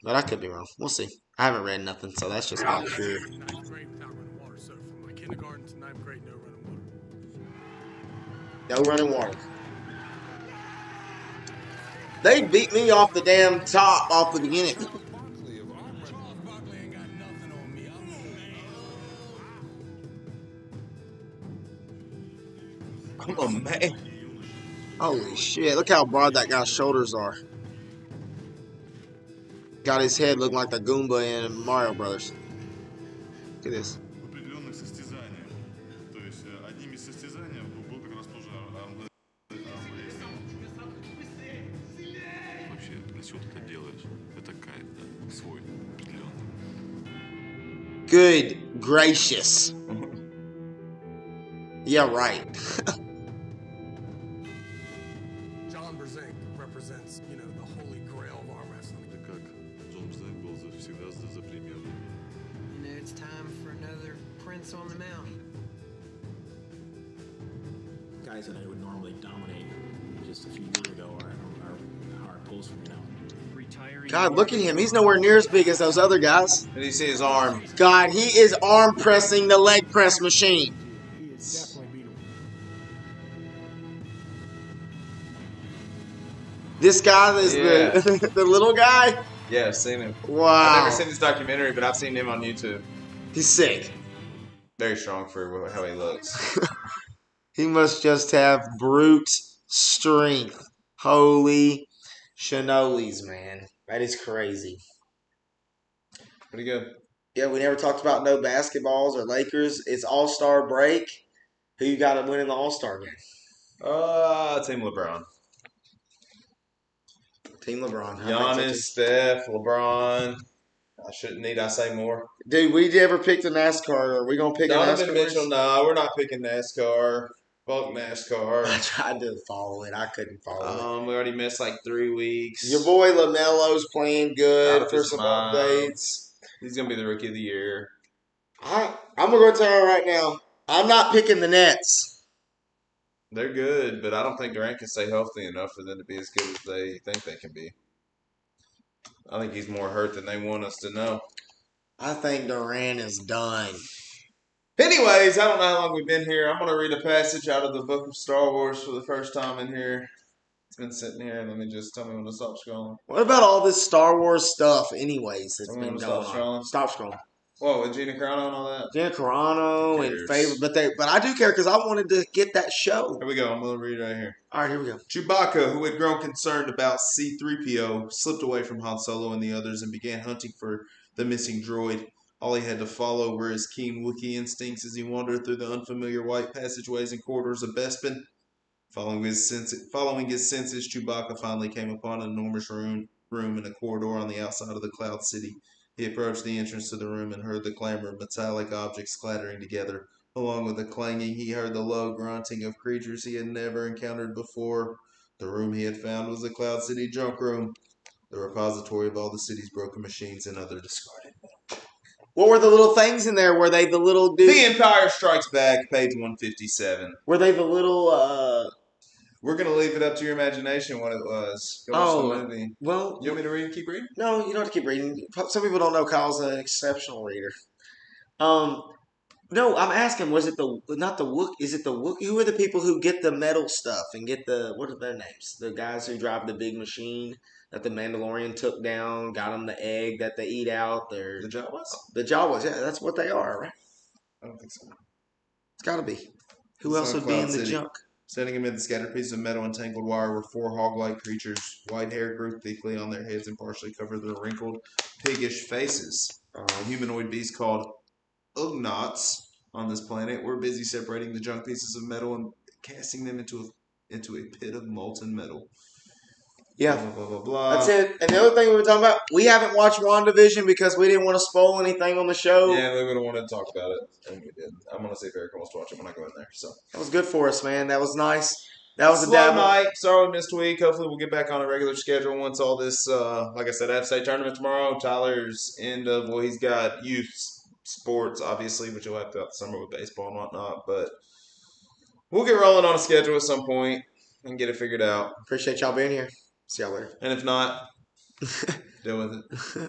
But I could be wrong. We'll see. I haven't read nothing, so that's just my pure. Ninth grade without running water, sir. From my kindergarten to 9th grade, no running water. No running water. They beat me off the damn top off the beginning. Oh, man. Holy shit. Look how broad that guy's shoulders are. Got his head looking like the Goomba in Mario Brothers. Look at this. определенных состязаниях. То есть одним из состязаний был как раз тоже вообще, для чего ты это делаешь? Это кайф, да? Свой, определенный. Good gracious. Yeah, right. John Brzenk represents, you know, the holy grail of arm wrestling. Как Джон Бзек был всегда за пример. You know, it's time for another prince on the mountain. Guys that I would normally dominate just a few years ago are hard pulls for me now. God, look at him. He's nowhere near as big as those other guys. Did you see his arm? God, he is arm pressing the leg press machine. He is definitely beatable. This guy is the little guy? Yeah, I've seen him. Wow. I've never seen this documentary, but I've seen him on YouTube. He's sick. Very strong for how he looks. He must just have brute strength. Holy shinolis, man. That is crazy. Pretty good. Yeah, we never talked about no basketballs or Lakers. It's All-Star break. Who you got to win in the All-Star game? Team LeBron. Team LeBron. Giannis, Steph, LeBron. Need I say more? Dude, we ever picked a NASCAR? Are we going to pick Donovan a NASCAR? Mitchell, no, we're not picking NASCAR. Fuck NASCAR. I tried to follow it. I couldn't follow it. We already missed like 3 weeks. Your boy LaMelo's playing good for some updates. He's going to be the rookie of the year. I'm going to go tell you right now. I'm not picking the Nets. They're good, but I don't think Durant can stay healthy enough for them to be as good as they think they can be. I think he's more hurt than they want us to know. I think Durant is done. Anyways, I don't know how long we've been here. I'm going to read a passage out of the book of Star Wars for the first time in here. It's been sitting here. Let me just tell me when to stop scrolling. What about all this Star Wars stuff anyways that's been going stop on? scrolling? Stop scrolling. Whoa, with Gina Carano and all that? Gina Carano and favorite, but I do care because I wanted to get that show. Here we go. I'm going to read it right here. All right, here we go. Chewbacca, who had grown concerned about C-3PO, slipped away from Han Solo and the others and began hunting for the missing droid. All he had to follow were his keen Wookiee instincts as he wandered through the unfamiliar white passageways and corridors of Bespin. Following his senses, Chewbacca finally came upon an enormous room in a corridor on the outside of the Cloud City. He approached the entrance to the room and heard the clamor of metallic objects clattering together. Along with the clanging, he heard the low grunting of creatures he had never encountered before. The room he had found was the Cloud City junk room, the repository of all the city's broken machines and other discarded metal. What were the little things in there? Were they the little dudes? The Empire Strikes Back, page 157. Were they the little, We're going to leave it up to your imagination what it was. Go watch the movie. Well, you want me to keep reading? No, you don't have to keep reading. Some people don't know Kyle's an exceptional reader. No, I'm asking, was it not the Wookiee? Is it the Wookiee? Who are the people who get the metal stuff and get what are their names? The guys who drive the big machine that the Mandalorian took down, got them the egg that they eat out. They're the Jawas? The Jawas, yeah, that's what they are, right? I don't think so. It's got to be. Who else would be in the junk? Standing amid the scattered pieces of metal and tangled wire were 4 hog-like creatures. White hair grew thickly on their heads and partially covered their wrinkled, piggish faces. The humanoid beasts called Ugnaughts on this planet were busy separating the junk pieces of metal and casting them into a pit of molten metal. Yeah. Blah, blah, blah, blah. That's it. And the other thing we were talking about, we haven't watched WandaVision because we didn't want to spoil anything on the show. Yeah, we would have wanted to talk about it, and we did. I'm going to see if Erica wants to watch it when I go in there. So that was good for us, man. That was nice. That was slow a dabble. night. Sorry we missed a week. Hopefully we'll get back on a regular schedule once all this, like I said, I have state tournament tomorrow. Tyler's he's got youth sports, obviously, which you'll have throughout the summer with baseball and whatnot. But we'll get rolling on a schedule at some point and get it figured out. Appreciate y'all being here. See y'all later. And if not, deal with it.